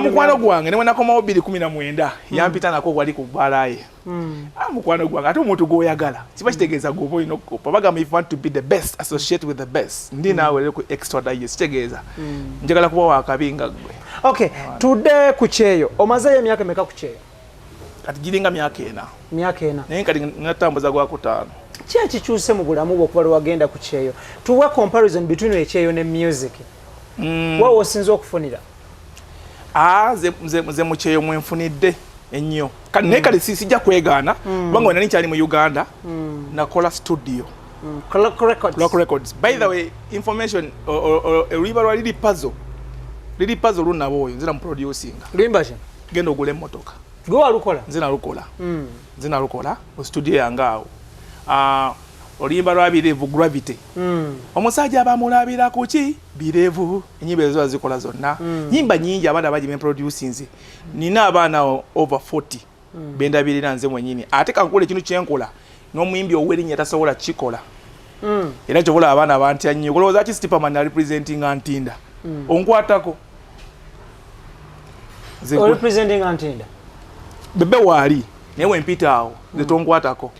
mukwano gwange ne wenakomawo 2019 yampita nako wali ku bbalaye mukwano gwange ate omuntu gwoyagala kiba kitegeeza gwoba olina okukopa bagamba if you want to be the best associate with the best ndi naawe leku extra digest kitegeeza njagala kuba wakabi nga gwe okay tudde ku kyeyo omazeyo emyaka emeka ku kyeyo kati giringa myaka ena naye kati natambuza gwa kutaano ki ekikyuse mu bulamu bwo okuba lwewagenda ku kyeyo tuwa comparison between ekyeyo ne music wawe osinza okufunira nze mu kyeyo mwenfunidde ennyo naye kale sijja kwegaana kubanga wena nikyali mu Uganda nakola studio Clock Records by the way information oluyiba lwa liri puzzle lunaba oyo nze namuproducinga luyimba ki genda ogula emmotoka gwe walukola nze nalukola mu studio yange awo oluyimba lwa Birevu Gravity omusajja abamulabira kuki Birevu enyimba ezo azikola zonna nyimba nyingi abaana bagime producing nina abaana over 40 bendabirira nze mwenyini ate kankola ekintu kyenkola n'omuyimbi owerinnya tasobola kikola era kyobola abaana abantya nnyo kulowooza ki Stipaman representing Antinda onkwatako representing Antinda bebe waali naye wempita awo nze tonkwatako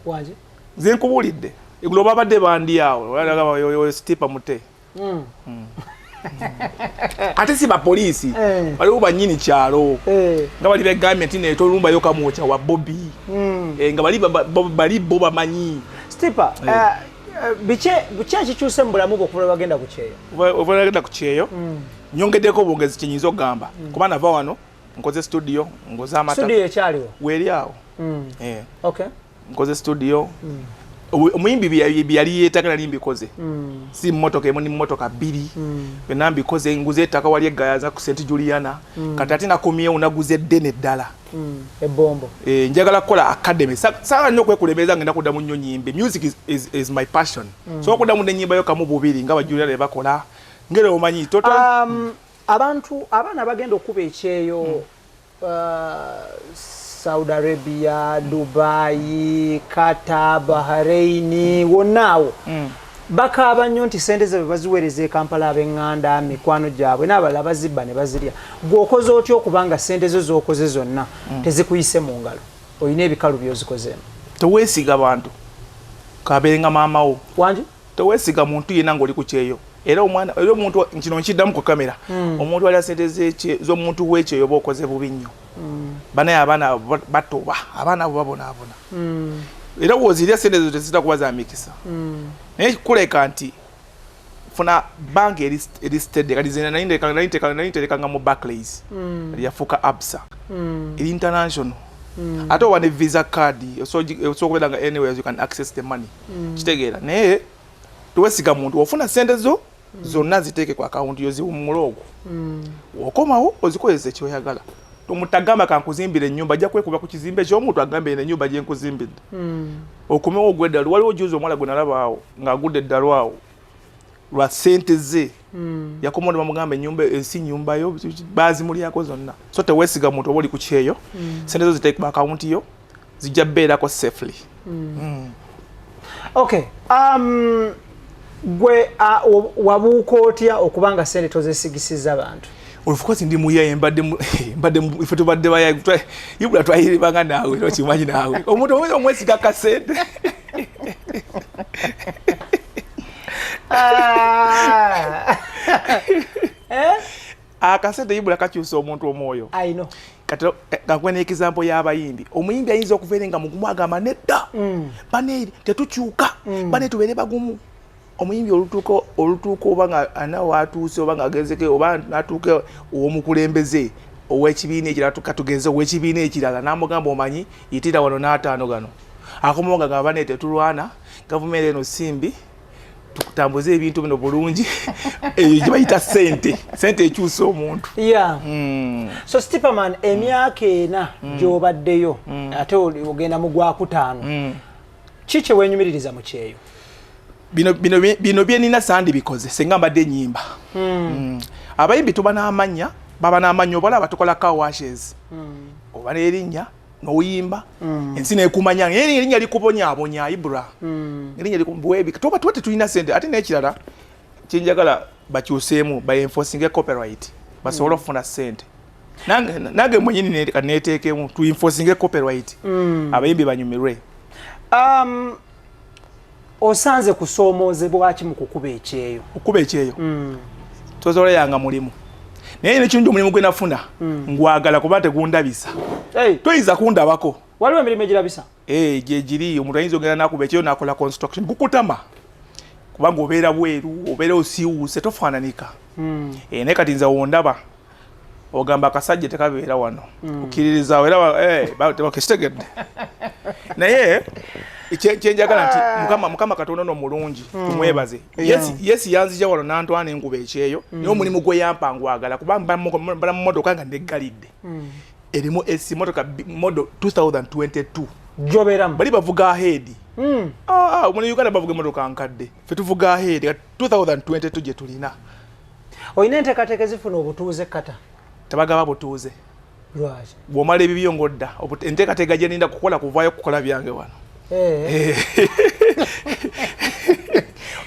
waje nze nkubulidde egulo babadde bandi awo olagaba Stipa mute ate si bapoliisi waliwo bannyini kyalo nga bali begambye nti netolumbayo kamwoca wa Bobby nga bali bo bamanyi Stipa biki ekikyuse mu bulamu bwo okuva bagenda ku kyeyo ova bagenda ku kyeyo nyongeddeko obwogezi kyenyinza okugamba kuba nava wano nkoze studio ngoze amata studio ekyaliwo weeri awo okay nkoze studio omuyimbi byali yeetagala nimbikoze si mmotoka emu ni mmotoka bbiri byonna mbikoze nguze ettaka wali egayaza ku St Juliana kati ate nakomyewo naguze eddene eddala ebombo njagala kukola academy sawa nnyo okwekulemeza ngenda kuddamu nnyo nyimbe music is my passion so okuddamu n'ennyimba yo kamu bubiri nga bajuliana bakola ngere omanyi abantu abaana bagenda okuba ekyeyo Saudi Arabia, Dubai, Qatar, Bahrain wonaawo bakaaba nnyo nti sente ze baziweereza e Kampala ab'eŋŋanda mikwano gyabwe n'abalala bazibba ne bazirya gw'okoze otya okubanga sente zo z'okoze zonna tezikuyise mu ngalo olina ebikalu by'ozikozeemu teweesiga bantu kabeerenga maamawo wangi teweesiga muntu yenna ng'oli ku kyeyo era omuntu kino nkiddamu ku kamera omuntu alya sente z'omuntu w'ekyeyo oba okoze bubi nnyo banaye abaana batoba abaana abo babonaabona era woozirya sente zo tezitakuba za mikisa naye kuleka nti funa banka eri stede kati zina nayinterekanga mu Barclays yafuuka Absa eri international ate oba ne visa card osobola okubeera nga anywhere you can access the money kitegeera naye tuwesiga muntu ofuna sente zo zonna ziteeke ku akawunti yo ziwummula ogwo okomawo ozikozesa ekyoyagala tomutagamba kankuzimbira ennyumba ajja kwekuba ku kizimbe ky'omuntu agambe eno ennyumba gye nkuzimbidde okomewo ogwa eddalu waliwo juuzi omwala gwe nalabaawo ng'agudde eddalu awo lwa sente ze yakomawo ne bamugamba ennyumba ensi nnyumba yo baazimulyako zonna so teweesiga muntu oba oli ku kyeyo sente zo ziteeke ku akawunti yo zijja bbeerako safely okay gwe wabuuka otya okubanga sente tozesigisiza bantu olufukozi ndi muyaye mbadde ife tubadde bayaye ibula twayiribanga naawe tokimanyi naawe omuntu omwezi omwesiga kasente akasente ibula kakyusa omuntu omwoyo kati gakwe n'ekizampo y'abayimbi omuyimbi ayinza okubeera nga mugumu agamba nedda bane tetukyuka bane tubeere bagumu omuyimbi olutuuka oba nga anawo atuuse oba nga agenzeke oba natuuke ow'omukulembeze ow'ekibiina ekirala tugenze ow'ekibiina ekirala n'amugamba omanyi yitira wano n'ataano gano akomawo nga gamba bane tetulwana gavumenti eno simbi tutambuze ebintu bino bulungi eyo gye bayita sente ekyusa omuntu so Stipaman emyaka ena gy'obaddeyo ate ogenda mu gwakutaano ki kye weenyumiririza mu kyeyo bino byenina sandi bikoze senga mbadde ennyimba abayimbi tuba n'amannya baba n'amannya obalaba tukola car washes oba n'erinnya n'oyimba ensi neekumanya erinnya likubonyaabonya ibura erinnya likubwebi tuba tetulina sente ate n'ekirala kyenjagala bakyuseemu baenforcing copyright basobole okufuna sente nange mwenyini neeteekemu tu enforcing copyright abayimbi banyumirwe osanze kusoomozebwa ki mu kukuba ekyeyo okuba ekyeyo tozooleyanga mulimu naye nekintu omulimu gwe nafuna ngwagala kuba tegundabisa toyinza kundabako waliwo emirimu egirabisa gye giri omuntu ayinza ogenda nakuba ekyeyo nakola construction gukutama kubanga obeera bweru obeera osiiwuuse tofaananika naye kati nze wondaba ogamba akasajja tekabeera wano okiririzaawo era tebakitegedde naye kyenjagala nti mukama katonda no mulungi tumwebaze yesi yanzija wano nantwana enkuba ekyeyo naye omulimu gwe yampa ngwagala kuba mbala mu motoka nga neggalidde erimu esi motoka model 2022 jobeeramu bali bavuga ahead omuli Uganda bavuga motoka nkadde fe tuvuga ahead 2022 gye tulina olina enteekateeka ezifuna obutuuze kata tabagaba butuuze lwaki bw'omala ebibyo ngodda enteekateeka gye ninda kukola kuvaayo kukola byange wano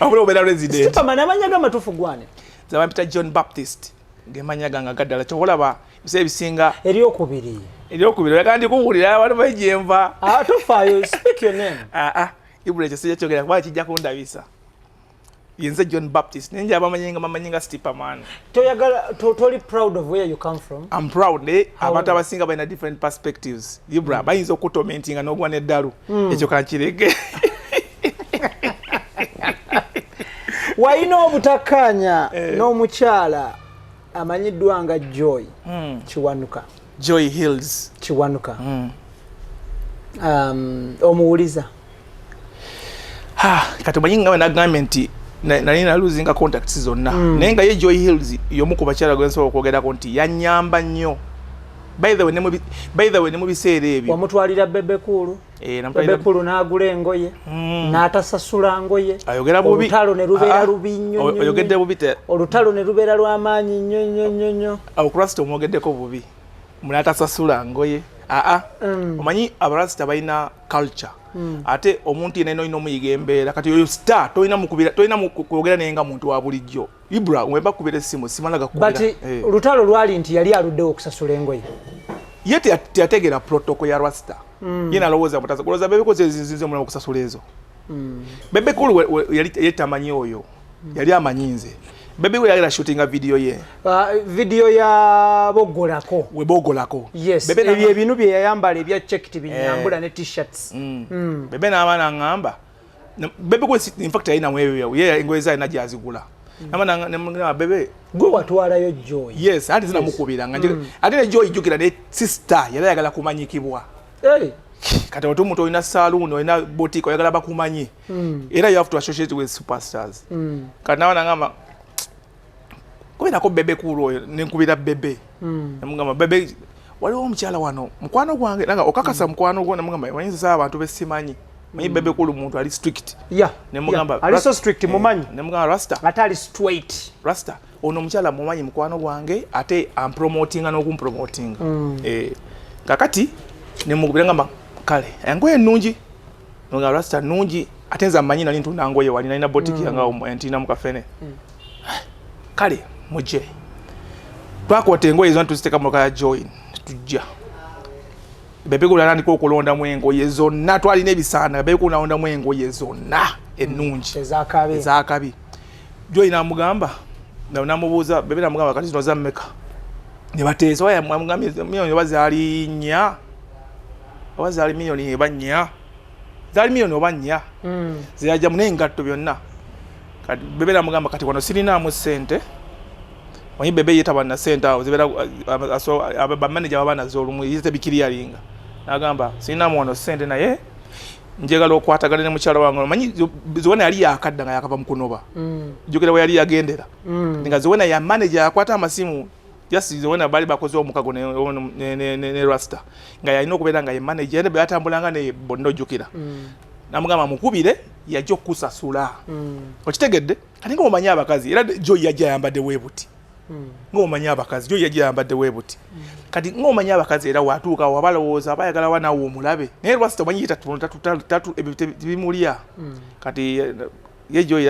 wabula obeera resident Stipaman amanya gamatuufu gwane zabampita John Baptist gemanya ganga gaddala kyolaba biseera ebisinga eryokubiri yagaa ndikuwulira abantu bajenva tofaayo speak your name ibula ekyo sijja kyogera kuba kijja kundabisa yenze John Baptist ninja abamanyenga Stipaman toyagala toli proud of where you come from I'm proud abantu abasinga balina different perspectives ibra bayinza okutomentinga n'ogwa n'eddalu ekyo kankireke wayina obutakkaanya n'omukyala amanyiddwa nga Joy Kiwanuka Joy Hills Kiwanuka omuwuliza kati omanyi nga nagambye nti nali naluzinga contacts zonna naye nga ye Joy Hills y'omu ku bakyala gwe nsobola okwogerako nti yannyamba nnyo by the way ne mu biseera ebyo wamutwalira Bebekulu Bebekulu n'agula engoye n'atasasula ngoye olutalo ne lubeera lubi nnyo oyogedde bubi olutalo ne lubeera lw'amaanyi nnyo awo Kristo omwogeddeko bubi n'atasasula ngoye omanyi abarasta balina culture ate omuntu yenna ino omuyiga embeera kati oyo star tolina kwogera naye nga muntu wa bulijjo Ibra wemba kubira essimu simalaga kubira but lutalo lwali nti yali aluddewo okusasula engoye ye teyategeera protocol ya rasta yena alowooza mutaza kuloza bebe ko zinze mulimo okusasula ezo bebe kulu yali tamanyi oyo yali amanyinze bebe we yali shootinga video ye video ya bogolako we bogolako yes bebe ebintu bye yayambala ebya checked binyambula ne t-shirts bebe n'abaana ngamba bebe ko in fact ayina mwewe ye engoyeza ina jazigula namana bebe gwe watwalayo Joy yes ati zina mukubira nganje ate ne Joy jukira ne sister yali yagala kumanyikibwa kati omuntu olina saloon olina boutique oyagala bakumanyi era you have to associate with superstars kati nawana ngamba kubera ko bebe kulo nenkubira bebe namugamba bebe waliwo omukyala wano mukwano gwange nanga okakasa mukwano gwo namugamba wanyinza saa abantu besimanyi manyi bebe kulo muntu ali strict nemugamba ali so strict mumanyi nemugamba rasta atali straight rasta ono omukyala mumanyi mukwano gwange ate ampromotinga n'okumpromotinga kakati nemugubira ngamba kale engoye ennungi nga rasta nnungi ate nze amanyi nali ntunda ngoye wali nalina botiki yanga entina mu kafene kale muje twakwata engoye ezo ntuziteeka mu ya Joy tujja bebe kulanandika okulonda mu engoye zonna twalina ebisaana bebe kulonda mu engoye zonna ennungi ezakabi Joy namugamba namubuuza bebe namugamba kati zino za mmeka ne bateesa waya mwamugambye milioni bazaali nnya abazaali milioni ebanya zaali milioni obanya ziyajja mu n'engatto byonna kati bebe namugamba kati wano sirinaamu ssente wanyi bebe yetaba na sente awo zibera bamanager babanazo olumu yite bikiriyalinga nagamba sirinaamu wano ssente naye njagala okwatagana ne mukyala wange manyi zona yali yakadda nga yakava mu kunoba jukira we yali yagendera nga zona ya manager akwata amasimu just zona bali bakoze omukago ne rasta nga yalina okubeera nga ye manager ne batambulanga ne bondo jukira namugamba mukubire yajja okusasula okitegedde kati nga omanyi abakazi era Joy yajja yambadde webuti nga omanyi abakazi Joy yajja yambadde webuti kati nga omanyi abakazi era watuuka wabalowooza bayagala wanaawo omulabe naye rasta omanyi tatu ebimulya kati ye Joy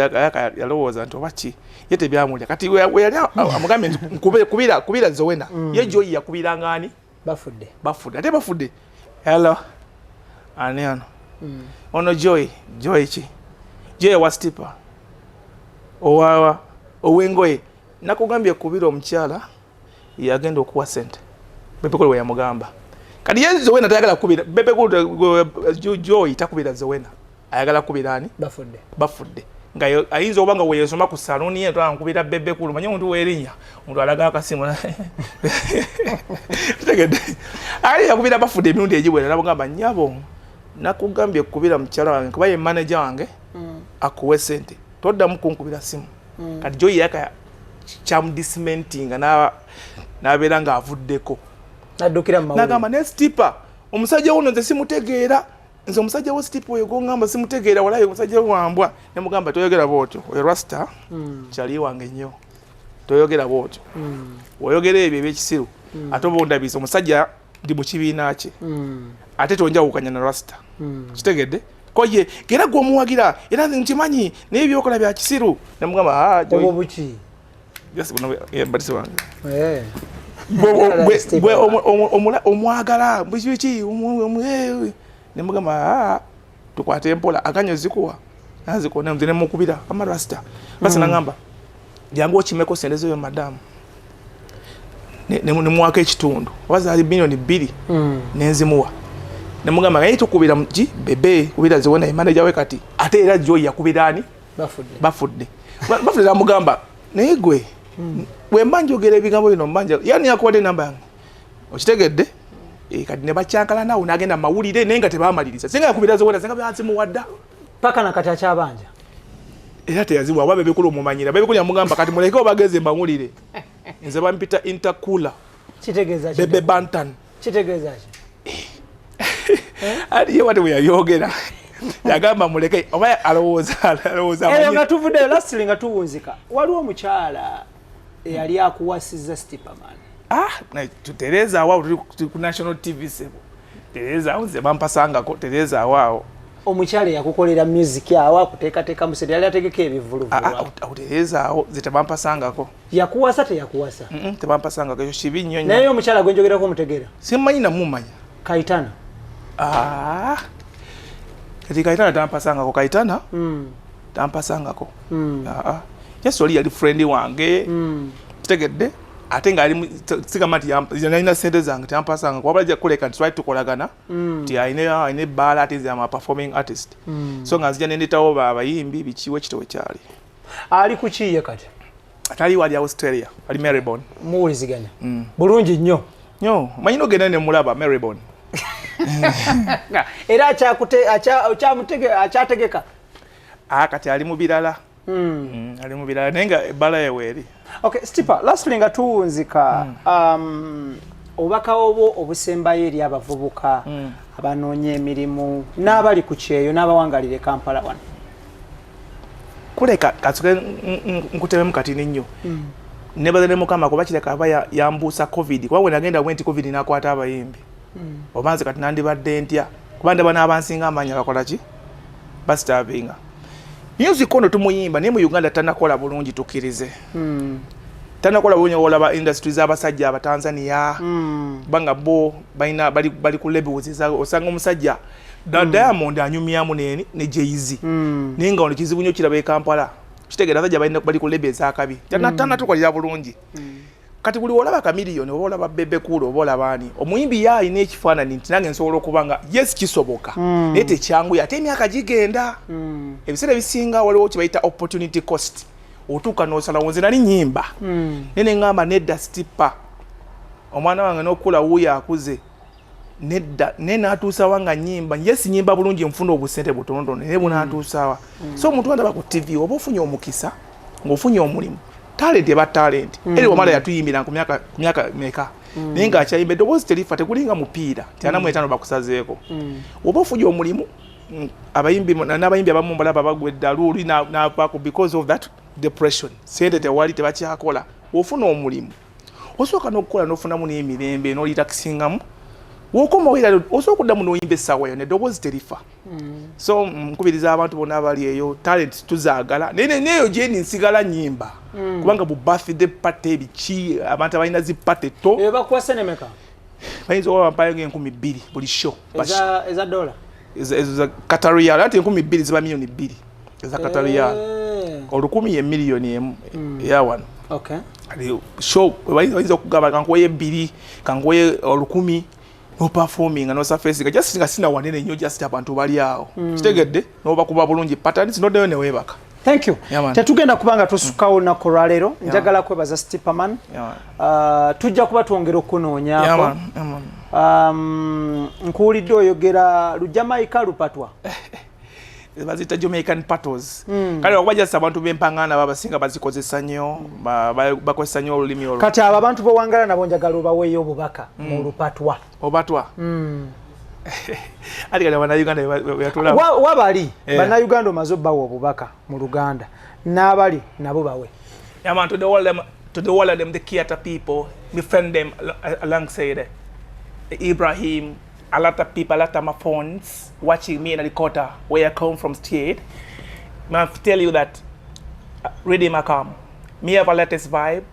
yalowooza nti obaki ye tebyamulya kati we yali amugambe kubira Zowena ye Joy yakubiranga ani bafudde ate bafudde hello ani ano ono Joy ki Joy wa stipa owawa owengoye nakugambye kubira omukyala yagenda okuwa sente bebe kole we yamugamba kati ye Zowena tayagala kubira bebe kole Joy takubira Zowena ayagala kubira ani bafudde nga ayinza obanga we yesoma ku salon ye twankubira bebe kulu manyi omuntu werinya omuntu alaga akasimu tegede ali yakubira bafudde emirundi egibwera nabagamba nyabo nakugambye kubira mukyala wange kuba ye manager wange akuwe sente toddamu kunkubira simu kati Joy yaka chamdismentinga nabeera nga avuddeko nagamba ne stipa omusajja wuno nze simutegeera nze omusajja wo stipa oyo gongamba simutegeera walayo omusajja wambwa nemugamba toyogera bwotyo oyo rasta kyali wange nnyo toyogera bwotyo oyogera ebyo ebyekisiru ate oba ondabisa omusajja ndi mu kibiina kye ate tonjawukanya na rasta kitegedde koye era gwomuwagira era nkimanyi naye ebyokola bya kisiru nemugamba obuki badisi wange omwagala bwiki nemugamba tukwate empola akanyo zikuwa nazikuwa nze nemukubira amarasta basi nangamba jangu okimeko sente zo madamu nemuwaka ekitundu wazaali milioni 2 nenzimuwa nemugamba naye tukubira muki bebe kubira Zowena emanager we kati ate era Joy yakubira ani bafudde namugamba naye gwe bwemba njogera ebigambo bino mbanja yani yakuwadde namba yange okitegedde kati ne bakyankala nawo nagenda mawulire naye nga tebamaliriza singa yakubira Zowena singa byanzimuwadda paka nakati akyabanja era teyazibwa aba bebe kulu omumanyira bebe kulu yamugamba kati muleke obageze mbawulire nze bampita intercooler kitegeeza bebe bantan kitegeeza ki ali ye wate bweyayogera yagamba muleke oba alowooza eyo nga tuvuddeyo lasili nga tuwunzika waliwo omukyala eyali akuwasizza Stipaman Tereza wao ku national TV sebo. Tereza unze bampasanga ko Tereza wao. Omukyale yakukolera music awa kuteekateeka mu sedi yali ategeka ebivuluvulu. Tereza awo zitabampasanga ko. Yakuwasa teyakuwasa. Tebampasanga ko shibi nnyo. Naye omukyala gwe njogerako mutegeera. Simanyi na mumanya. Kaitana. Kati Kaitana tampasanga ko Kaitana. Tampasanga ko. Yesu oli yali friend wange. Tegedde. Ate nga ali sigamati yana sente zange tampasanga ko abajja kuleka try tukolagana. Ti aine bala ati za performing artist. So nga nzija nendetawo abayimbi bikiwe kitowe kyali. Ali kukiye kati. Atali wali Australia, ali Melbourne. Muwuliziganya. Bulungi nnyo. Nyo, manyino genda ne mulaba Melbourne. Era achategeka. Kati ali mu birala. Ali mu birala nenga bala yeweri. Okay, Stipa, lastly nga tuwunzika obubaka obwo obusembayo eri abavubuka abanoonya emirimu n'abali ku kyeyo n'abawangalire Kampala wano. Kuleka katuke nkutebemu kati nnyo. Nebaze Mukama kuba kireka aba yambuusa COVID. Kuba bwe nagenda bwenti COVID n'akwata abayimbi. Obanze kati nandibadde ntya. Kuba ndaba n'abansinga amaanyi bakola ki? Bastavinga. Music ono tumuyimba naye mu Uganda tanakola bulungi tukirize. Tanakola bulungi olaba industries abasajja aba Tanzania. Banga bo bali ku labels osanga omusajja Diamond anyumyamu ne Jay-Z. Ninga ono kizibu nnyo kirabe Kampala. Kitegera abasajja bali ku labels akabi. Tana tukolera bulungi. Kati buli olaba Chameleon oba olaba Bebe Cool oba olaba ani omuyimbi yalina ekifaananyi nti nange nsobola okubanga yes kisoboka naye tekyangu ate emyaka gigenda ebiseera ebisinga waliwo kibayita opportunity cost otuuka n'osalawo nze nali nnyimba naye ne ŋŋamba nedda Stipa omwana wange n'okula wuuyo akuze nedda naye n'atuusawa nga nnyimba yes nnyimba bulungi nfuna obusente butonotono naye bunaatuusawa so omuntu andaba ku TV oba ofunye omukisa ng'ofunye omulimu talent eba talent eri omala yatuyimbira ku myaka meka naye ng'akyayimba eddoboozi terifa tekulinga mupiira tyana mu etaano bakusazeeko oba ofunye omulimu n'abayimbi abamu mbalaba bagwedde luuli n'avaako because of that depression sente tewali tebakyakola ofuna omulimu osooka n'okukola n'ofunamu n'emirembe n'oliyita kisingamu wokoma wera osooka okuddamu n'oyimba essaawa yo n'eddoboozi terifa so nkubiriza abantu bonna abali eyo talent tuzaagala neyo gyeni nsigala nnyimba kubanga bu birthday party ebiki abantu abalina zi party to bakuwase nemeka bayinza okuba bampayo nga$2,000 buli show eza dola ezo za Qatar ate $2,000 ziba million 2 eza Qatar $1,000 ye million emu ya wano okay show bayinza okugaba kankuwayo 2 kankuwayo $1,000 no performing no surface just nga sina wanene nnyo just abantu bali awo kitegedde noba kuba bulungi patterns no dewe ne webaka. Thank you. Tetugenda kubanga tusukawo na koralero njagala kwebaza Stipaman. Tujja kuba tuongera okunoonyaako. Nkuwulidde oyogera Lujamaika lupatwa. Bazita Jamaican patos. Kale okubajasa abantu b'empangana babasinga bazikozesa nnyo bakozesa nnyo olulimi olwo. Kati abo abantu bo wangala nabo njagala obaweeyo obubaka mu lupatwa. Obatwa. Ali kana bannayuganda yatula. Wabali bannayuganda omaze obbawa obubaka mu Luganda n'abali nabo bawe. Yeah man, to the whole of them, the Kiata people, befriend them alongside Ibrahim. A lot of people, a lot of my phones watching me in the quarter where I come from state. I tell you that Redeem Akam, me have a latest vibe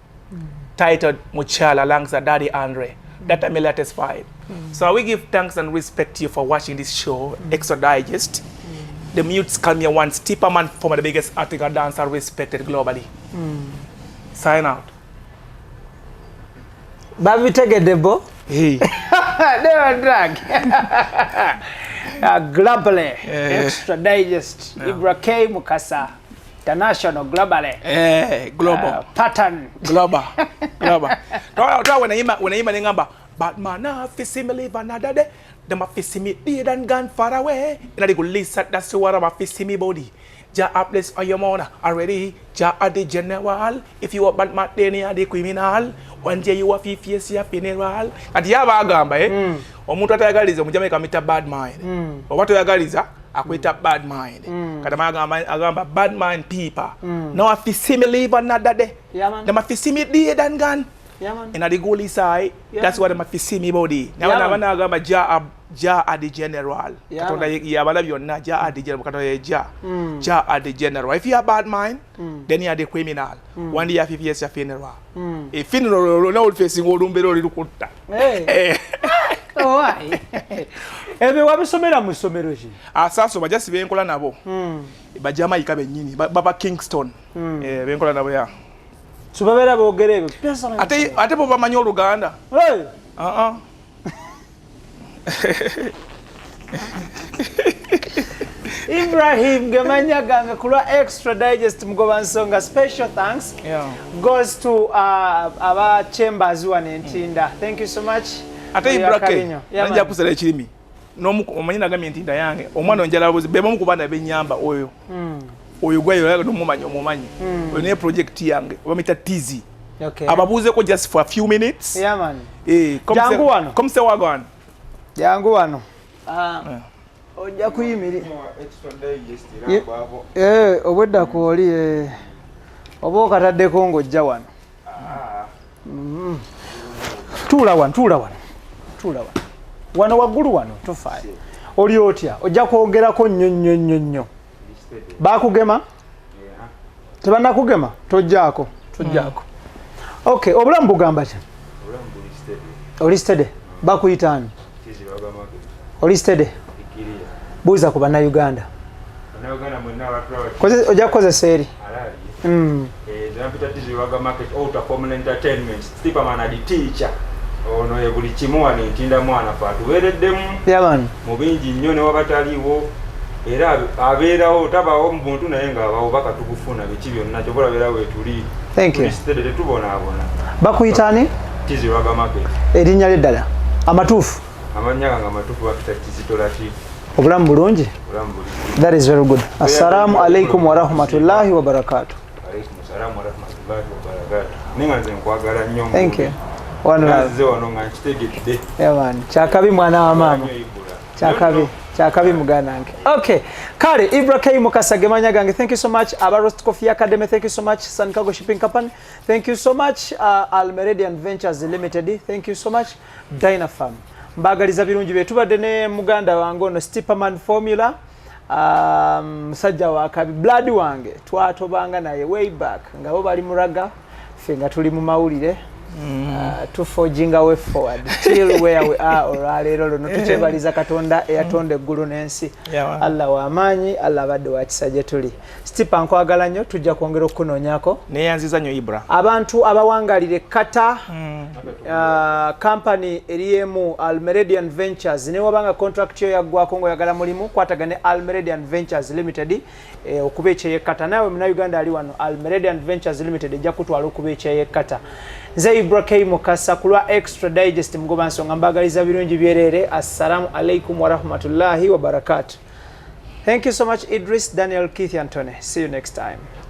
titled Muchala alongside Daddy Andre. That's my latest vibe. So we give thanks and respect to you for watching this show, Extra Digest. The mutes call me one Stipaman, for the biggest article dancer respected globally. Sign out. Baby take debo. Hey. They were drag. Globally. Extra Digest. Ibra K Mukasa. International globally. Global. Pattern. Global. Global. When I remember, but man, I feel me live another day. Them a feel me dead and gone far away. And I go listen, that's what I'm a feel me body. Ja upless on your mona already. Ja at the general. If you are bad mat then you are the criminal. One day you are face your funeral. And you have a gamba, eh? Omuntu atayagaliza mujameka mita bad mind. Omuntu atayagaliza akwita bad mind. Kadama agamba bad mind people. Now I feel me live another day. Yeah man. Them a feel me dead and gone Yeah, man. In a Liguli side, Yeah. that's what I see me body. Now, Yeah, when I go to Ja at the general. Yeah, Katonda man. ye abala byonna Ja at the general. Katonda Ja at the general. If you have bad mind, then you are the criminal. One day you have 50 years your funeral. A funeral no facing olumbero lukutta. Hey. Oh, why? Ebe wabisomera mu ssomero ki? Asaso bajasi benkola nabo. Bajama ikabe nyini. Baba Kingston. Benkola nabo ya. So babera boogera ebyo. Ate bo bamanyi Oluganda. Hey. Ibrahim Gemanya Ganga Kula Extra Digest Mugoba Nsonga. Special thanks goes to our chambers one in Tinda. Thank you so much. Ate Ibrahim nanja kusala ekirimi. Omanyi nagamye Ntinda yange. Omwana onjala buzi beba mukubanda benyamba oyo. Oyo gwayo yaga nomumanyi omumanyi. Oyo ne project yange. Bamita Tizi. Okay. Ababuze ko just for a few minutes. Yeah man. Jangu wano. Come say wagwan. Jangu wano. Ojja kuyimiri. Obwedda kwoli oba okataddeko ng'ojja wano. Tuula wano. Wano waggulu wano tofaayo. Oli otya? Ojja kwongerako nnyo. Baakugema? Tebannakugema? Tojjaako. Okay, obulamu bugamba ki? Oli steady. Bakuyita ani? Oli steady. Buuza ku bannayuganda. Ojja kukozesa eri. Ono ye buli kimu wano Ntinda mwana fa tuwereddemu mu bingi nnyo ne wabataliwo era abeerawo tabawo mu buntu naye ng'abawo bakatugufuna biki byonna kyobola beera weetuli. Thank you. Tetubonaabona. Bakuyita ani? Tizirwaga market. Erinnya ly'eddala amatuufu. Amannya gange amatuufu bakita Kizito Latif. Obulamu bulungi? That is very good. Assalamu alaikum wa rahmatullahi wa barakatuh. Alaikum assalamu wa rahmatullahi wa barakatuh. Ninga nze nkwagala nnyo. Thank you. One love. Nze wano nga nkitegedde. Yeah man. Chakabi mwana wa mama. Chakabi mugana wange. Okay. Kale Ibrahim Mukasa Gemanya gange. Thank you so much. Abarost Coffee Academy. Thank you so much. San Cargo Shipping Company. Thank you so much. Almeridian Ventures Limited. Thank you so much. Dynafam. Mbagaliza birungi bye tubadde ne muganda wange ono Stiperman Formula. Musajja wa kabi blood wange twatobanga naye way back nga bo bali muraga ffe nga tuli mu mawulire to forging way forward till where we are olwaleero luno tukyebaliza Katonda eyatonda eggulu n'ensi. Allah w'amaanyi, Allah abadde wa kisa gye tuli. Stipa nkwagala nnyo, tujja kwongera okunoonyako. Neeyanziza nnyo Ibra. Abantu abawangalire kata company eriemu Almeridian Ventures ne wabanga contract yo yaggwako ng'oyagala mulimu kwatagane Almeridian Ventures Limited okuba ekyeyekata. Naawe Munnayuganda ali wano Almeridian Ventures Limited ejja kutwala okuba ekyeyekata. Nze Ibrahim Mukasa kulwa Extra Digest Mugoba Nsonga mbagaliza birungi byerere. Assalamu alaikum wa rahmatullahi wa barakatuh. Thank you so much Idris, Daniel, Keith, Antone. See you next time.